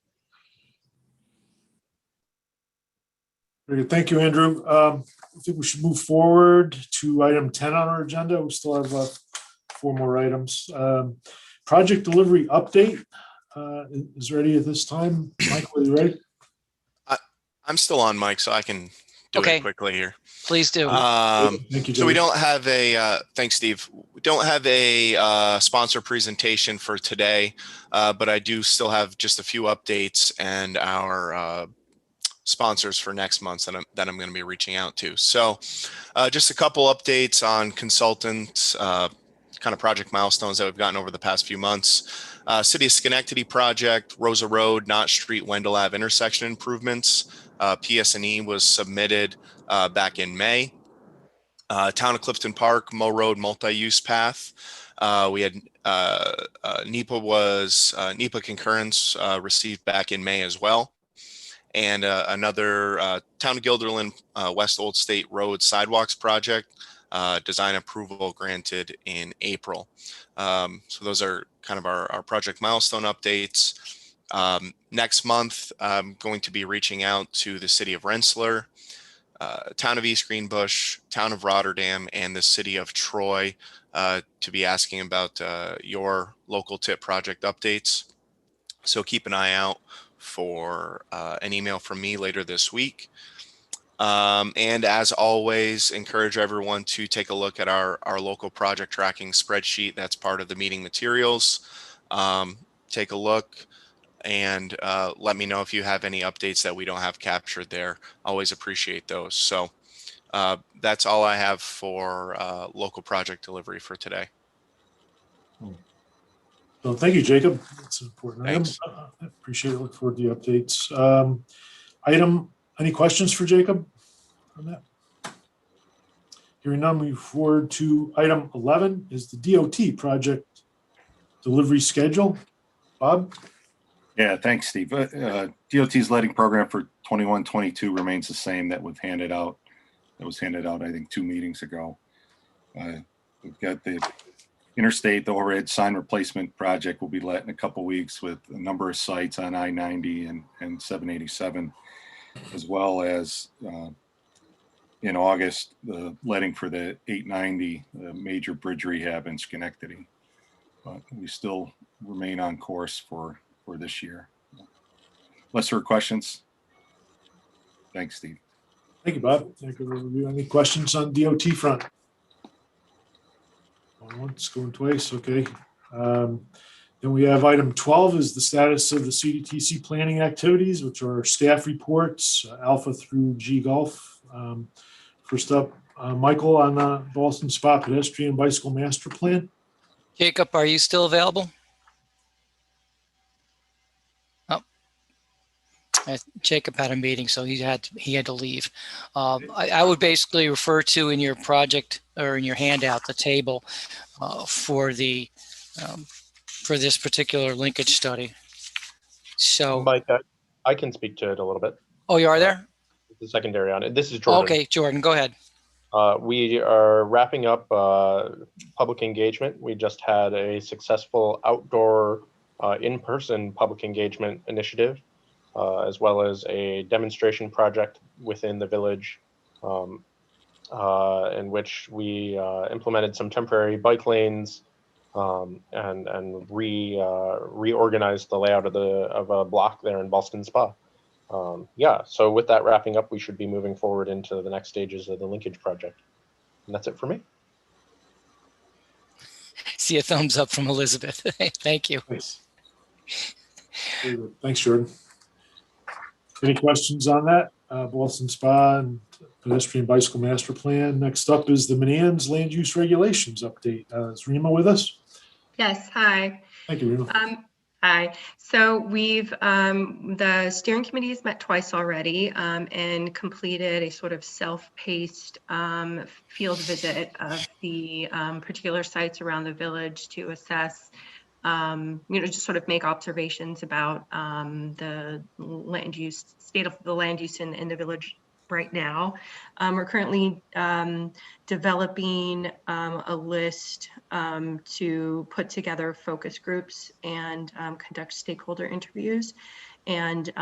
[SPEAKER 4] Very good. Thank you, Andrew. I think we should move forward to item 10 on our agenda. We still have 4 more items. Project delivery update is ready at this time. Michael, are you ready?
[SPEAKER 16] I'm still on, Mike, so I can do it quickly here.
[SPEAKER 1] Please do.
[SPEAKER 4] Thank you,
[SPEAKER 16] so we don't have thanks, Steve. We don't have a sponsor presentation for today, but I do still have just a few updates and our sponsors for next month that I'm going to be reaching out to. So just a couple updates on consultants, kind of project milestones that we've gotten over the past few months. City of Schenectady project, Rosa Road, Knott Street, Wendell Ave intersection improvements. PS&E was submitted back in May. Town of Clifton Park, Moe Road multi-use path. We had NEPA concurrence received back in May as well. And another Town of Guilderland West Old State Road sidewalks project, design approval granted in April. So those are kind of our project milestone updates. Next month, I'm going to be reaching out to the city of Rensselaer, town of East Greenbush, town of Rotterdam, and the city of Troy to be asking about your local tip project updates. So keep an eye out for an email from me later this week. And as always, encourage everyone to take a look at our local project tracking spreadsheet. That's part of the meeting materials. Take a look and let me know if you have any updates that we don't have captured there. Always appreciate those. So that's all I have for local project delivery for today.
[SPEAKER 4] So thank you, Jacob. That's an important
[SPEAKER 16] Thanks.
[SPEAKER 4] item. I appreciate it. Look forward to the updates. Any questions for Jacob on that? Hearing none, we move forward to item 11 is the DOT project delivery schedule. Bob?
[SPEAKER 17] Yeah, thanks, Steve. DOT's letting program for 21-22 remains the same that was handed out, I think, 2 meetings ago. We've got the interstate, the overhead sign replacement project will be let in a couple weeks with a number of sites on I-90 and 787, as well as in August, the letting for the 890 major bridge rehab in Schenectady. But we still remain on course for this year. Unless there are questions. Thanks, Steve.
[SPEAKER 4] Thank you, Bob. Thank you for the review. Any questions on DOT front? Going once, going twice, okay. Then we have item 12 is the status of the CDTC planning activities, which are staff reports, Alpha through G Golf. First up, Michael on the Ballston Spa pedestrian bicycle master plan.
[SPEAKER 1] Jacob, are you still available? Oh, Jacob had a meeting, so he had to leave. I would basically refer to in your project or in your handout the table for this particular linkage study. So,
[SPEAKER 12] Mike, I can speak to it a little bit.
[SPEAKER 1] oh, you are there?
[SPEAKER 12] The secondary on it. This is Jordan.
[SPEAKER 1] Okay, Jordan, go ahead.
[SPEAKER 12] We are wrapping up public engagement. We just had a successful outdoor in-person public engagement initiative, as well as a demonstration project within the village in which we implemented some temporary bike lanes and reorganized the layout of a block there in Ballston Spa. Yeah, so with that wrapping up, we should be moving forward into the next stages of the linkage project. And that's it for me.
[SPEAKER 1] See a thumbs up from Elizabeth. Thank you.
[SPEAKER 4] Nice. Thanks, Jordan. Any questions on that? Ballston Spa and pedestrian bicycle master plan. Next up is the Manans land use regulations update. Is Rima with us?
[SPEAKER 18] Yes, hi.
[SPEAKER 4] Thank you, Rima.
[SPEAKER 18] Hi. So we've, the steering committee has met twice already and completed a sort of self-paced field visit of the particular sites around the village to assess, just sort of make observations about the land use, state of the land use in the village right now. We're currently developing a list to put together focus groups and conduct stakeholder interviews and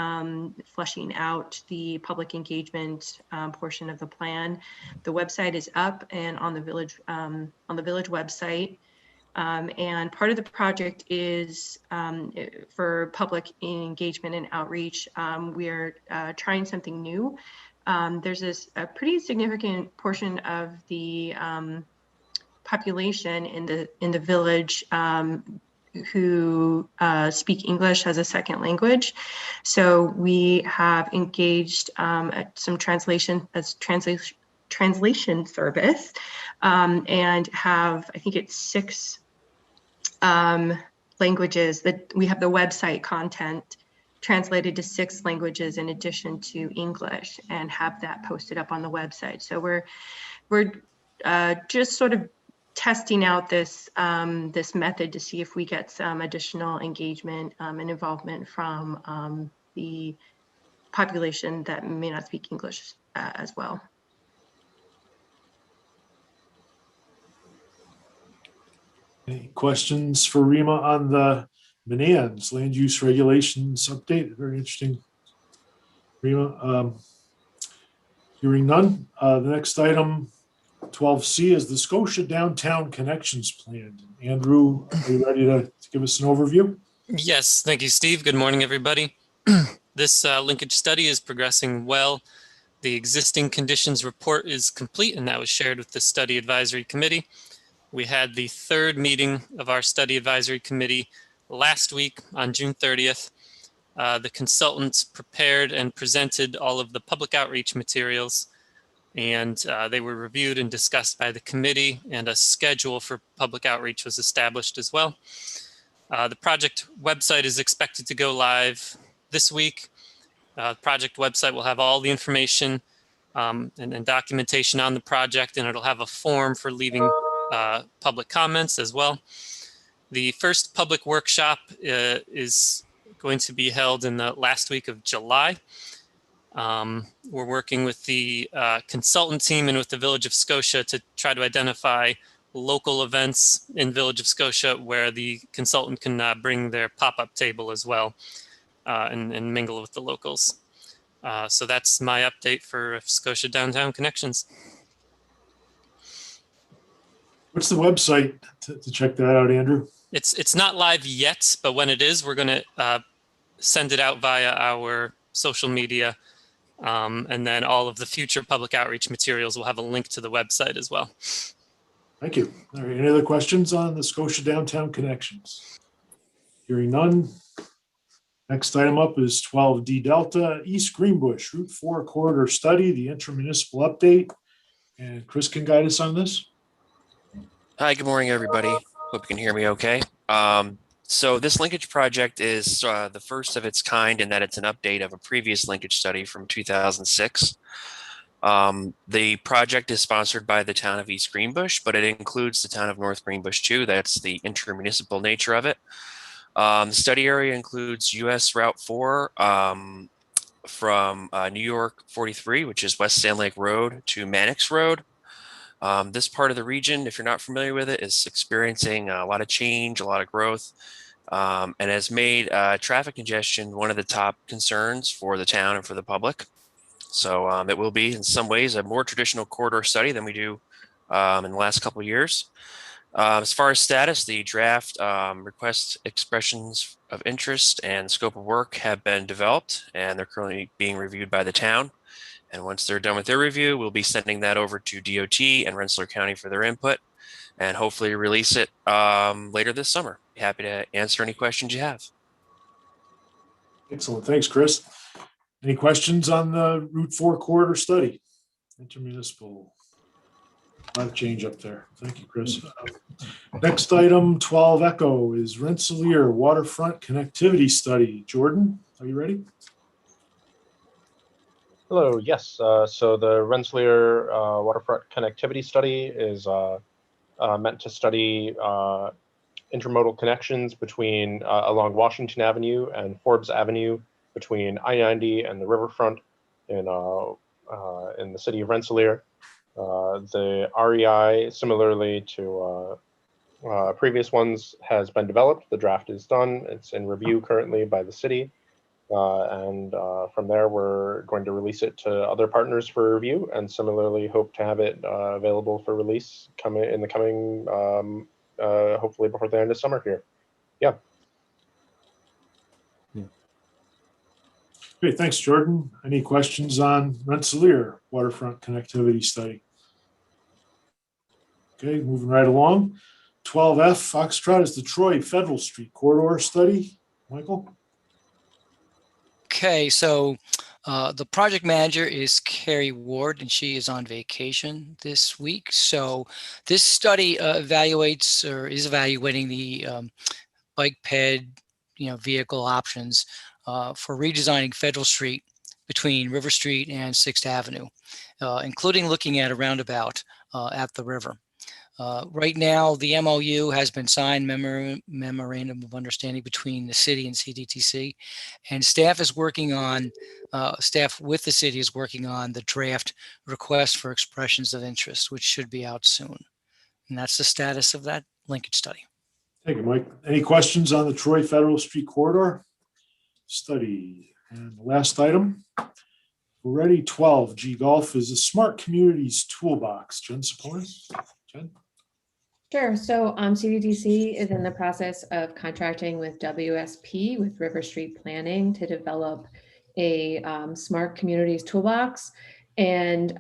[SPEAKER 18] fleshing out the public engagement portion of the plan. The website is up and on the village website. And part of the project is for public engagement and outreach. We're trying something new. There's a pretty significant portion of the population in the village who speak English as a second language. So we have engaged some translation service and have, I think it's 6 languages that we have the website content translated to 6 languages in addition to English and have that posted up on the website. So we're just sort of testing out this this method to see if we get some additional engagement and involvement from the population that may not speak English as well.
[SPEAKER 4] Any questions for Rima on the Manans, land use regulations update. Very interesting. Rima, hearing none. The next item, 12C, is the Scotia Downtown Connections Plan. Andrew, are you ready to give us an overview?
[SPEAKER 19] Yes, thank you, Steve. Good morning, everybody. This linkage study is progressing well. The existing conditions report is complete, and that was shared with the Study Advisory Committee. We had the third meeting of our Study Advisory Committee last week on June 30th. The consultants prepared and presented all of the public outreach materials, and they were reviewed and discussed by the committee, and a schedule for public outreach was established as well. The project website is expected to go live this week. The project website will have all the information and documentation on the project, and it'll have a form for leaving public comments as well. The first public workshop is going to be held in the last week of July. We're working with the consultant team and with the Village of Scotia to try to identify local events in Village of Scotia where the consultant can bring their pop-up table as well and mingle with the locals. So that's my update for Scotia Downtown Connections.
[SPEAKER 4] What's the website to check that out, Andrew?
[SPEAKER 19] It's not live yet, but when it is, we're going to send it out via our social media. And then all of the future public outreach materials will have a link to the website as well.
[SPEAKER 4] Thank you. All right, any other questions on the Scotia Downtown Connections? Hearing none. Next item up is 12D Delta East Greenbush Route 4 corridor study, the intermunicipal update. And Chris can guide us on this.
[SPEAKER 20] Hi, good morning, everybody. Hope you can hear me okay. So this linkage project is the first of its kind in that it's an update of a previous linkage study from 2006. The project is sponsored by the town of East Greenbush, but it includes the town of North Greenbush too. That's the intermunicipal nature of it. The study area includes US Route 4 from New York 43, which is West Sand Lake Road, to Mannix Road. This part of the region, if you're not familiar with it, is experiencing a lot of change, a lot of growth, and has made traffic congestion one of the top concerns for the town and for the public. So it will be in some ways a more traditional corridor study than we do in the last couple of years. As far as status, the draft request expressions of interest and scope of work have been developed, and they're currently being reviewed by the town. And once they're done with their review, we'll be sending that over to DOT and Rensselaer County for their input, and hopefully release it later this summer. Be happy to answer any questions you have.
[SPEAKER 4] Excellent. Thanks, Chris. Any questions on the Route 4 corridor study? Intermunicipal. A lot of change up there. Thank you, Chris. Next item, 12 Echo, is Rensselaer Waterfront Connectivity Study. Jordan, are you ready?
[SPEAKER 12] Hello, yes. So the Rensselaer Waterfront Connectivity Study is meant to study intermodal connections between along Washington Avenue and Forbes Avenue, between I-90 and the riverfront in the city of Rensselaer. The REI, similarly to previous ones, has been developed. The draft is done. It's in review currently by the city. And from there, we're going to release it to other partners for review, and similarly hope to have it available for release in the coming, hopefully before the end of summer here. Yeah.
[SPEAKER 4] Great, thanks, Jordan. Any questions on Rensselaer Waterfront Connectivity Study? Okay, moving right along. 12F Foxtrot is the Troy Federal Street Corridor Study. Michael?
[SPEAKER 1] Okay, so the project manager is Carrie Ward, and she is on vacation this week. So this study evaluates or is evaluating the bike ped, vehicle options for redesigning Federal Street between River Street and 6th Avenue, including looking at a roundabout at the river. Right now, the MOU has been signed, memorandum of understanding between the city and CDTC, and staff is working on, staff with the city is working on the draft request for expressions of interest, which should be out soon. And that's the status of that linkage study.
[SPEAKER 4] Thank you, Mike. Any questions on the Troy Federal Street Corridor study? And the last item, we're ready. 12 G Golf is a smart communities toolbox. Jen Saponis. Jen.
[SPEAKER 6] Sure. So CDTC is in the process of contracting with WSP, with River Street Planning, to develop a smart communities toolbox. And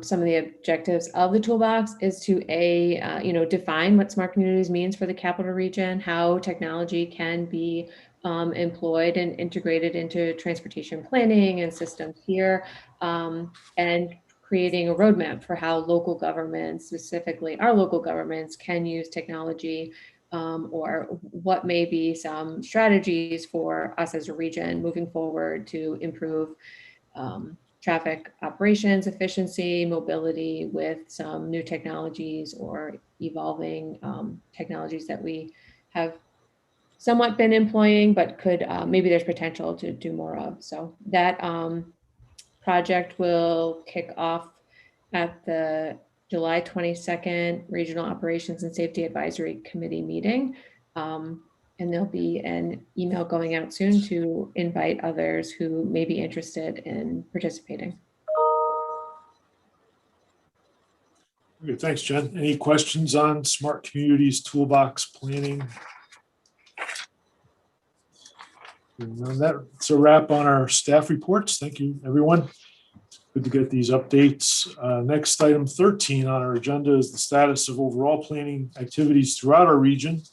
[SPEAKER 6] some of the objectives of the toolbox is to define what smart communities means for the capital region, how technology can be employed and integrated into transportation planning and systems here, and creating a roadmap for how local governments, specifically our local governments, can use technology, or what may be some strategies for us as a region moving forward to improve traffic operations, efficiency, mobility with some new technologies or evolving technologies that we have somewhat been employing, but could maybe there's potential to do more of. So that project will kick off at the July 22nd Regional Operations and Safety Advisory Committee meeting. And there'll be an email going out soon to invite others who may be interested in participating.
[SPEAKER 4] Okay, thanks, Jen. Any questions on Smart Communities Toolbox planning? And that's a wrap on our staff reports. Thank you, everyone. Good to get these updates. Next, item 13 on our agenda is the status of overall planning activities throughout our region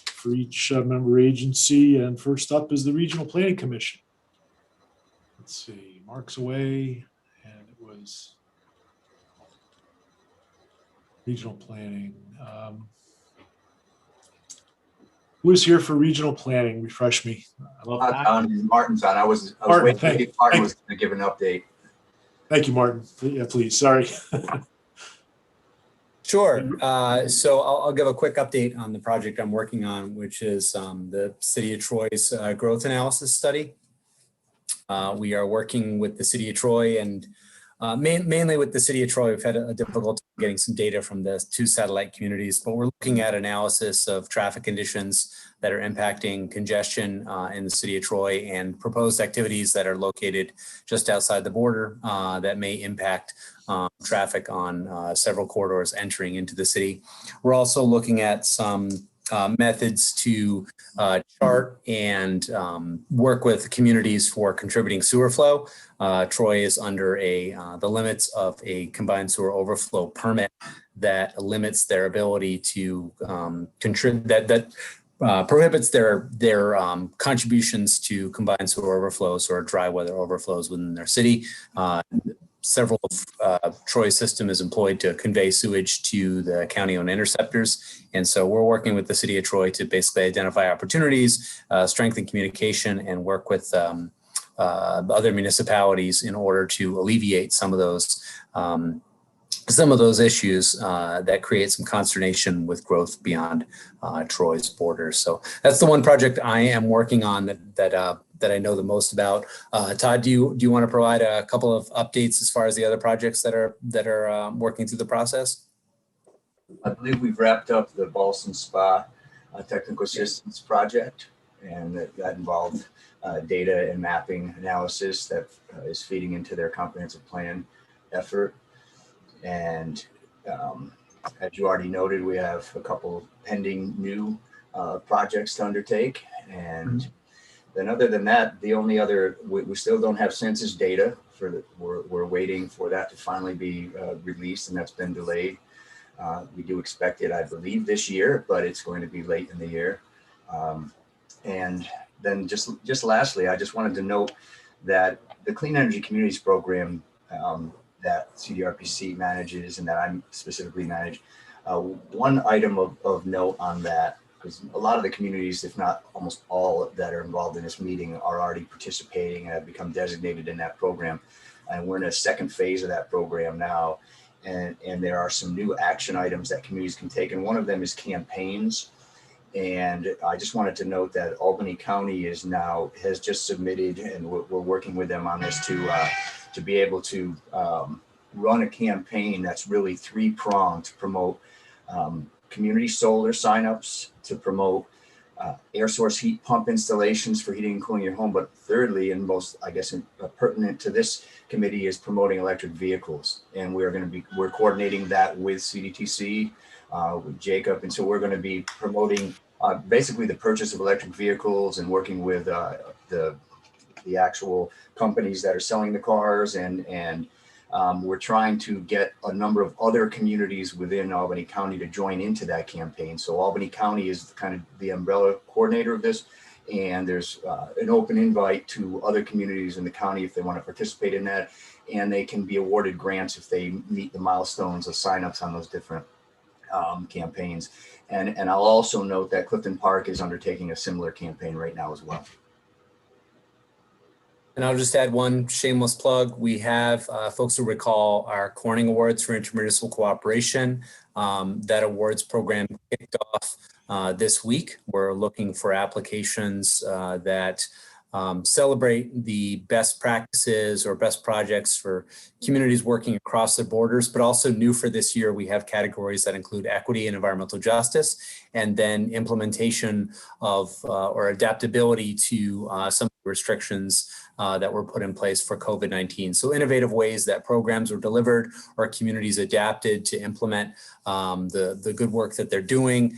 [SPEAKER 4] for each member agency. And first up is the Regional Planning Commission. Let's see, Mark's away, and it was regional planning. Who is here for regional planning? Refresh me.
[SPEAKER 7] Martin's on. I was
[SPEAKER 4] Martin,
[SPEAKER 7] waiting to see if Martin was going to give an update.
[SPEAKER 4] Thank you, Martin. Yeah, please. Sorry.
[SPEAKER 11] Sure. So I'll give a quick update on the project I'm working on, which is the City of Troy's growth analysis study. We are working with the City of Troy and mainly with the City of Troy. We've had a difficulty getting some data from the 2 satellite communities, but we're looking at analysis of traffic conditions that are impacting congestion in the City of Troy and proposed activities that are located just outside the border that may impact traffic on several corridors entering into the city. We're also looking at some methods to chart and work with communities for contributing sewer flow. Troy is under the limits of a combined sewer overflow permit that limits their ability to contribute, prohibits their contributions to combined sewer overflows or dry weather overflows within their city. Several of Troy's system is employed to convey sewage to the county-owned interceptors. And so we're working with the City of Troy to basically identify opportunities, strengthen communication, and work with other municipalities in order to alleviate some of those issues that create some consternation with growth beyond Troy's borders. So that's the one project I am working on that I know the most about. Todd, do you want to provide a couple of updates as far as the other projects that are working through the process?
[SPEAKER 7] I believe we've wrapped up the Ballston Spa technical assistance project, and that involved data and mapping analysis that is feeding into their comprehensive plan effort. And as you already noted, we have a couple pending new projects to undertake. And then other than that, the only other, we still don't have census data we're waiting for that to finally be released, and that's been delayed. We do expect it, I believe, this year, but it's going to be late in the year. And then just lastly, I just wanted to note that the Clean Energy Communities Program that CDRPC manages and that I specifically manage, one item of note on that, because a lot of the communities, if not almost all that are involved in this meeting, are already participating and have become designated in that program. And we're in a second phase of that program now. And there are some new action items that communities can take. And one of them is campaigns. And I just wanted to note that Albany County has just submitted, and we're working with them on this to be able to run a campaign that's really 3-pronged to promote community solar signups, to promote air source heat pump installations for heating and cooling your home. But thirdly, and most, I guess, pertinent to this committee, is promoting electric vehicles. And we're coordinating that with CDTC, with Jacob. And so we're going to be promoting basically the purchase of electric vehicles and working with the actual companies that are selling the cars, and we're trying to get a number of other communities within Albany County to join into that campaign. So Albany County is kind of the umbrella coordinator of this, and there's an open invite to other communities in the county if they want to participate in that, and they can be awarded grants if they meet the milestones of signups on those different campaigns. And I'll also note that Clifton Park is undertaking a similar campaign right now as well.
[SPEAKER 11] And I'll just add one shameless plug. We have folks who recall our Corning Awards for Intermunicipal Cooperation. That awards program kicked off this week. We're looking for applications that celebrate the best practices or best projects for communities working across the borders, but also new for this year, we have categories that include equity and environmental justice, and then implementation of or adaptability to some restrictions that were put in place for COVID-19. So innovative ways that programs were delivered or communities adapted to implement the good work that they're doing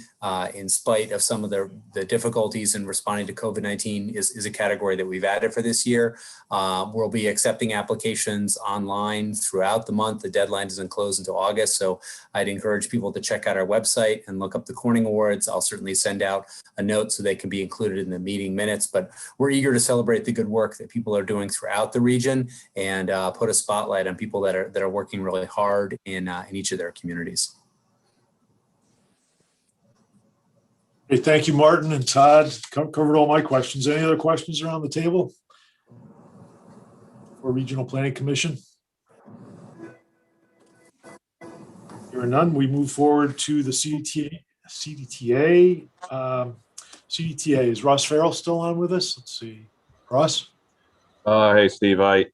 [SPEAKER 11] in spite of some of the difficulties in responding to COVID-19 is a category that we've added for this year. We'll be accepting applications online throughout the month. The deadline doesn't close until August. So I'd encourage people to check out our website and look up the Corning Awards. I'll certainly send out a note so they can be included in the meeting minutes, but we're eager to celebrate the good work that people are doing throughout the region and put a spotlight on people that are working really hard in each of their communities.
[SPEAKER 4] Hey, thank you, Martin and Todd. Covered all my questions. Any other questions around the table for Regional Planning Commission? There are none. We move forward to the CDTA. CDTA, is Ross Farrell still on with us? Let's see. Ross?
[SPEAKER 5] Hey, Steve. I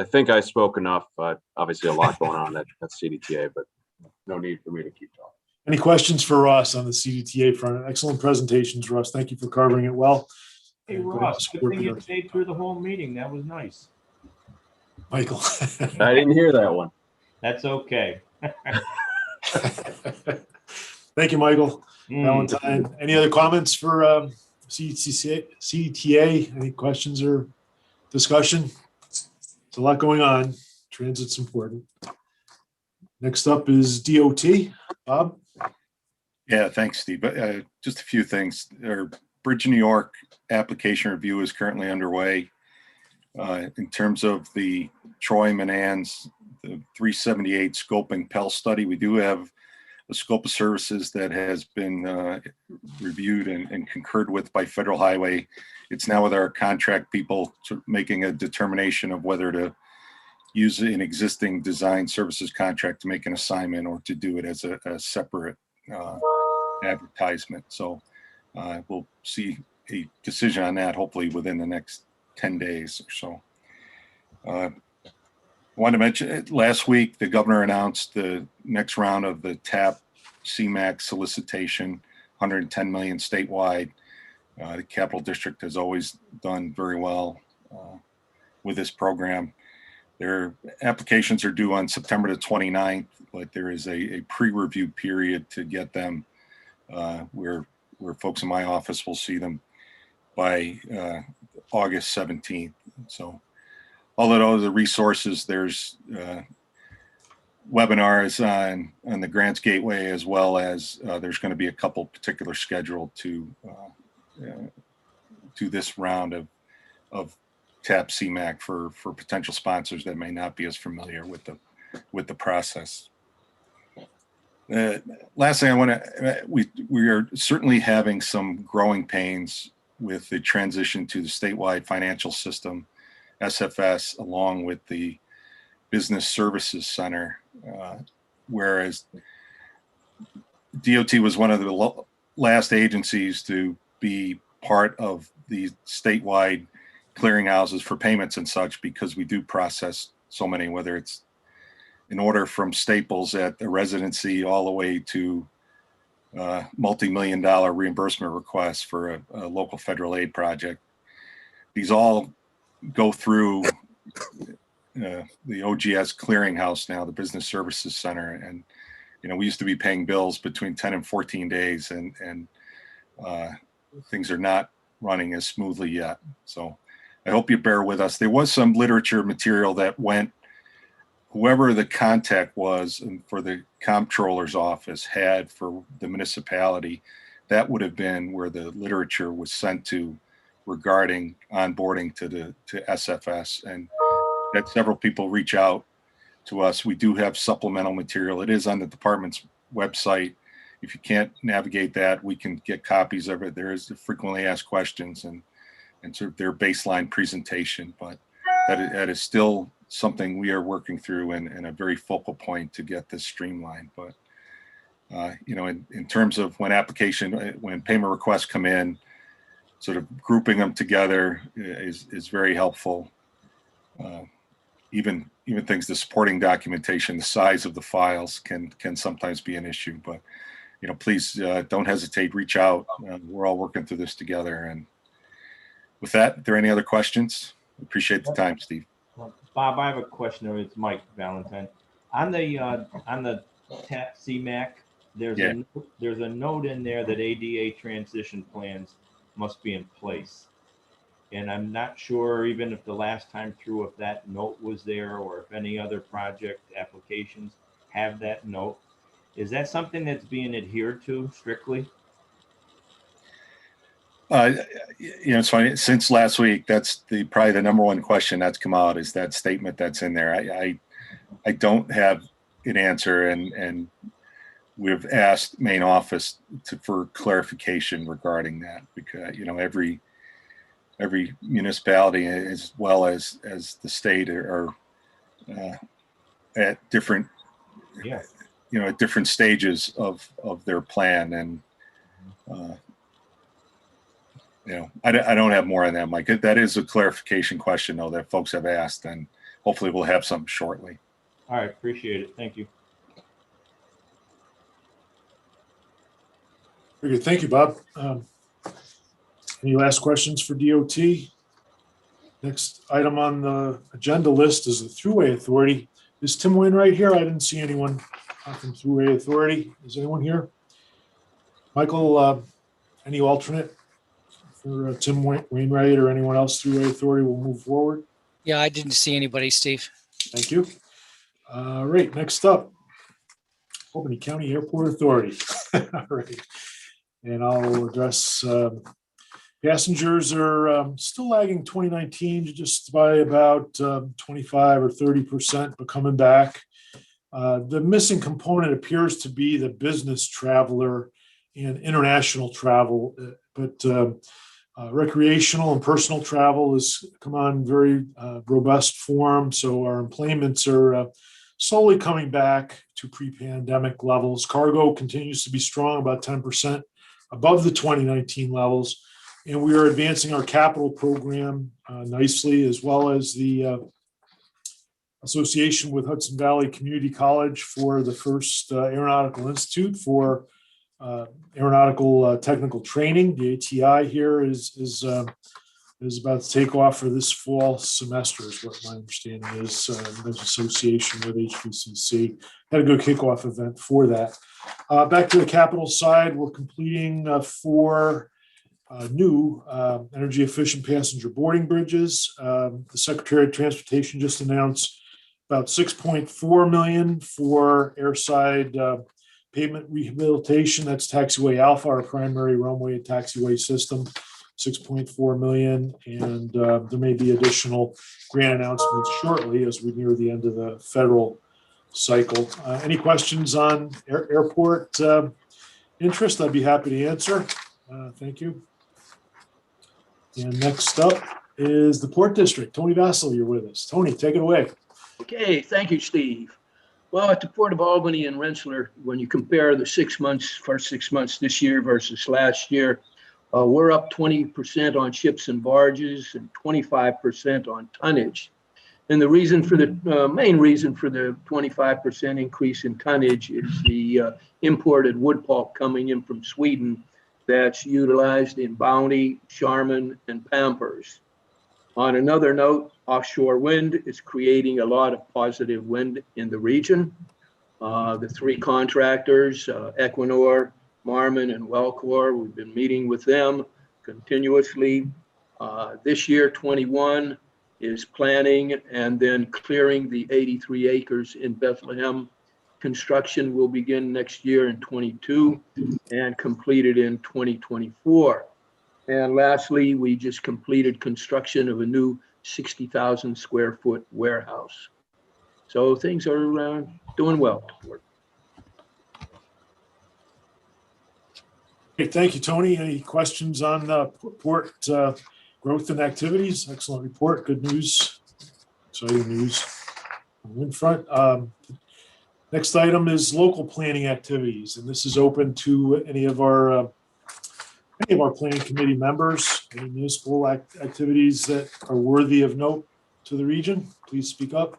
[SPEAKER 5] think I spoke enough. Obviously, a lot going on at CDTA, but no need for me to keep talking.
[SPEAKER 4] Any questions for Ross on the CDTA front? Excellent presentations, Ross. Thank you for covering it well.
[SPEAKER 2] Hey, Ross, good thing you stayed through the whole meeting. That was nice.
[SPEAKER 4] Michael.
[SPEAKER 5] I didn't hear that one.
[SPEAKER 2] That's okay.
[SPEAKER 4] Thank you, Michael. Valentine. Any other comments for CDTA? Any questions or discussion? There's a lot going on. Transit's important. Next up is DOT. Bob?
[SPEAKER 17] Yeah, thanks, Steve. Just a few things. Our Bridge in New York application review is currently underway. In terms of the Troy Manans, the 378 scoping Pell study, we do have a scope of services that has been reviewed and concurred with by Federal Highway. It's now with our contract people making a determination of whether to use an existing design services contract to make an assignment or to do it as a separate advertisement. So we'll see a decision on that hopefully within the next 10 days or so. I wanted to mention last week, the governor announced the next round of the TAP CMAQ solicitation, 110 million statewide. The Capital District has always done very well with this program. Their applications are due on September the 29th, but there is a pre-review period to get them where folks in my office will see them by August 17th. So all of those resources, there's webinars on the Grants Gateway, as well as there's going to be a couple particular scheduled to this round of TAP CMAQ for potential sponsors that may not be as familiar with the process. Last thing I want to, we are certainly having some growing pains with the transition to the statewide financial system, SFS, along with the Business Services Center, whereas DOT was one of the last agencies to be part of the statewide clearinghouses for payments and such, because we do process so many, whether it's an order from Staples at the residency all the way to multi-million-dollar reimbursement request for a local federal aid project. These all go through the OGS clearinghouse now, the Business Services Center, and we used to be paying bills between 10 and 14 days, and things are not running as smoothly yet. So I hope you bear with us. There was some literature material that went, whoever the contact was for the comptroller's office had for the municipality, that would have been where the literature was sent to regarding onboarding to SFS, and had several people reach out to us. We do have supplemental material. It is on the department's website. If you can't navigate that, we can get copies of it. There is the frequently asked questions and sort of their baseline presentation, but that is still something we are working through and a very focal point to get this streamlined. But in terms of when payment requests come in, sort of grouping them together is very helpful. Even things, the supporting documentation, the size of the files can sometimes be an issue. But please don't hesitate, reach out. We're all working through this together. And with that, are there any other questions? Appreciate the time, Steve.
[SPEAKER 2] Bob, I have a question. It's Mike Valentine. On the CMAC, there's a note in there that ADA transition plans must be in place. And I'm not sure even if the last time through, if that note was there or if any other project applications have that note. Is that something that's being adhered to strictly?
[SPEAKER 17] It's funny, since last week, that's probably the number one question that's come out, is that statement that's in there. I don't have an answer, and we've asked main office for clarification regarding that, because every municipality as well as the state are at different at different stages of their plan, and I don't have more on that, Mike. That is a clarification question though that folks have asked, and hopefully we'll have something shortly.
[SPEAKER 2] All right, appreciate it. Thank you.
[SPEAKER 4] Very good. Thank you, Bob. Any last questions for DOT? Next item on the agenda list is the Thruway Authority. Is Tim Wainwright here? I didn't see anyone from Thruway Authority. Is anyone here? Michael, any alternate for Tim Wainwright or anyone else? Thruway Authority will move forward.
[SPEAKER 1] Yeah, I didn't see anybody, Steve.
[SPEAKER 4] Thank you. All right, next up, Albany County Airport Authority. All right, and I'll address passengers are still lagging 2019 just by about 25 or 30%, but coming back. The missing component appears to be the business traveler and international travel, but recreational and personal travel has come on very robust form. So our employments are slowly coming back to pre-pandemic levels. Cargo continues to be strong, about 10% above the 2019 levels. And we are advancing our capital program nicely, as well as the association with Hudson Valley Community College for the first Aeronautical Institute for aeronautical technical training. The ATI here is about to take off for this fall semester, is what my understanding is. There's association with HVCC. Had a good kickoff event for that. Back to the capital side, we're completing 4 new energy efficient passenger boarding bridges. The Secretary of Transportation just announced about $6.4 million for airside pavement rehabilitation. That's Taxiway Alpha, our primary runway and taxiway system, $6.4 million. And there may be additional grant announcements shortly as we near the end of the federal cycle. Any questions on airport interest? I'd be happy to answer. Thank you. And next up is the Port District. Tony Vassell, you're with us. Tony, take it away.
[SPEAKER 21] Okay, thank you, Steve. Well, at the Port of Albany and Rensselaer, when you compare the first 6 months this year versus last year, we're up 20% on ships and barges and 25% on tonnage. And the reason for the main reason for the 25% increase in tonnage is the imported wood pulp coming in from Sweden that's utilized in Bounty, Charmin, and Pampers. On another note, offshore wind is creating a lot of positive wind in the region. The three contractors, Equinor, Marmon, and Wellcore, we've been meeting with them continuously. This year, 21 is planning and then clearing the 83 acres in Bethlehem. Construction will begin next year in 22 and completed in 2024. And lastly, we just completed construction of a new 60,000 square foot warehouse. So things are doing well.
[SPEAKER 4] Okay, thank you, Tony. Any questions on port growth and activities? Excellent report. Good news. Exciting news on the wind front. Next item is local planning activities, and this is open to any of our planning committee members. Any municipal activities that are worthy of note to the region, please speak up.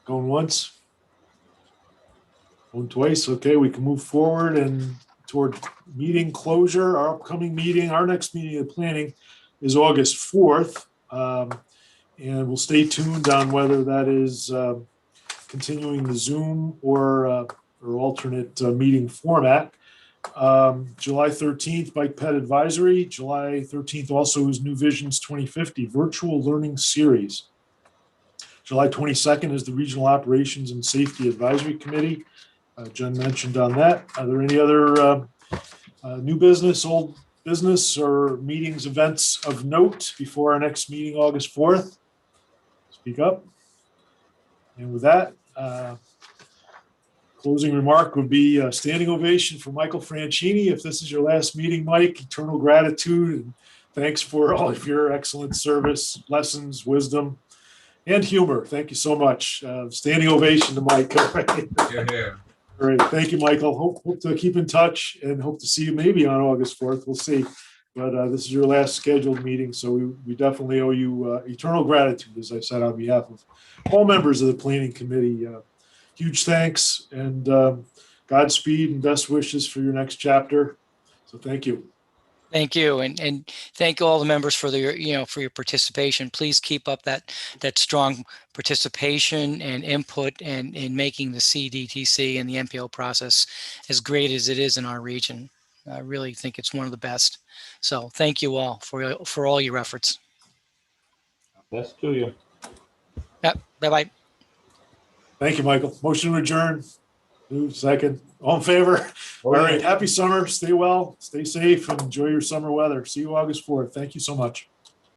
[SPEAKER 4] Going once. Going twice. Okay, we can move forward and toward meeting closure. Our upcoming meeting, our next meeting of planning is August 4th. And we'll stay tuned on whether that is continuing the Zoom or alternate meeting format. July 13th, Bike Ped Advisory. July 13th also is New Visions 2050 Virtual Learning Series. July 22nd is the Regional Operations and Safety Advisory Committee. Jen mentioned on that. Are there any other new business, old business, or meetings, events of note before our next meeting, August 4th? Speak up. And with that, closing remark would be a standing ovation for Michael Franchini. If this is your last meeting, Mike, eternal gratitude and thanks for all of your excellent service, lessons, wisdom, and humor. Thank you so much. Standing ovation to Mike.
[SPEAKER 13] Here, here.
[SPEAKER 4] All right. Thank you, Michael. Hope to keep in touch and hope to see you maybe on August 4th. We'll see. But this is your last scheduled meeting, so we definitely owe you eternal gratitude, as I said, on behalf of all members of the Planning Committee. Huge thanks and Godspeed and best wishes for your next chapter. So thank you.
[SPEAKER 1] Thank you, and thank all the members for their for your participation. Please keep up that strong participation and input and in making the CDTC and the MPO process as great as it is in our region. I really think it's one of the best. So thank you all for all your efforts.
[SPEAKER 2] Best to you.
[SPEAKER 1] Yep. Bye-bye.
[SPEAKER 4] Thank you, Michael. Motion to adjourn. Move second. All in favor? All right. Happy summer. Stay well, stay safe, and enjoy your summer weather. See you August 4th. Thank you so much.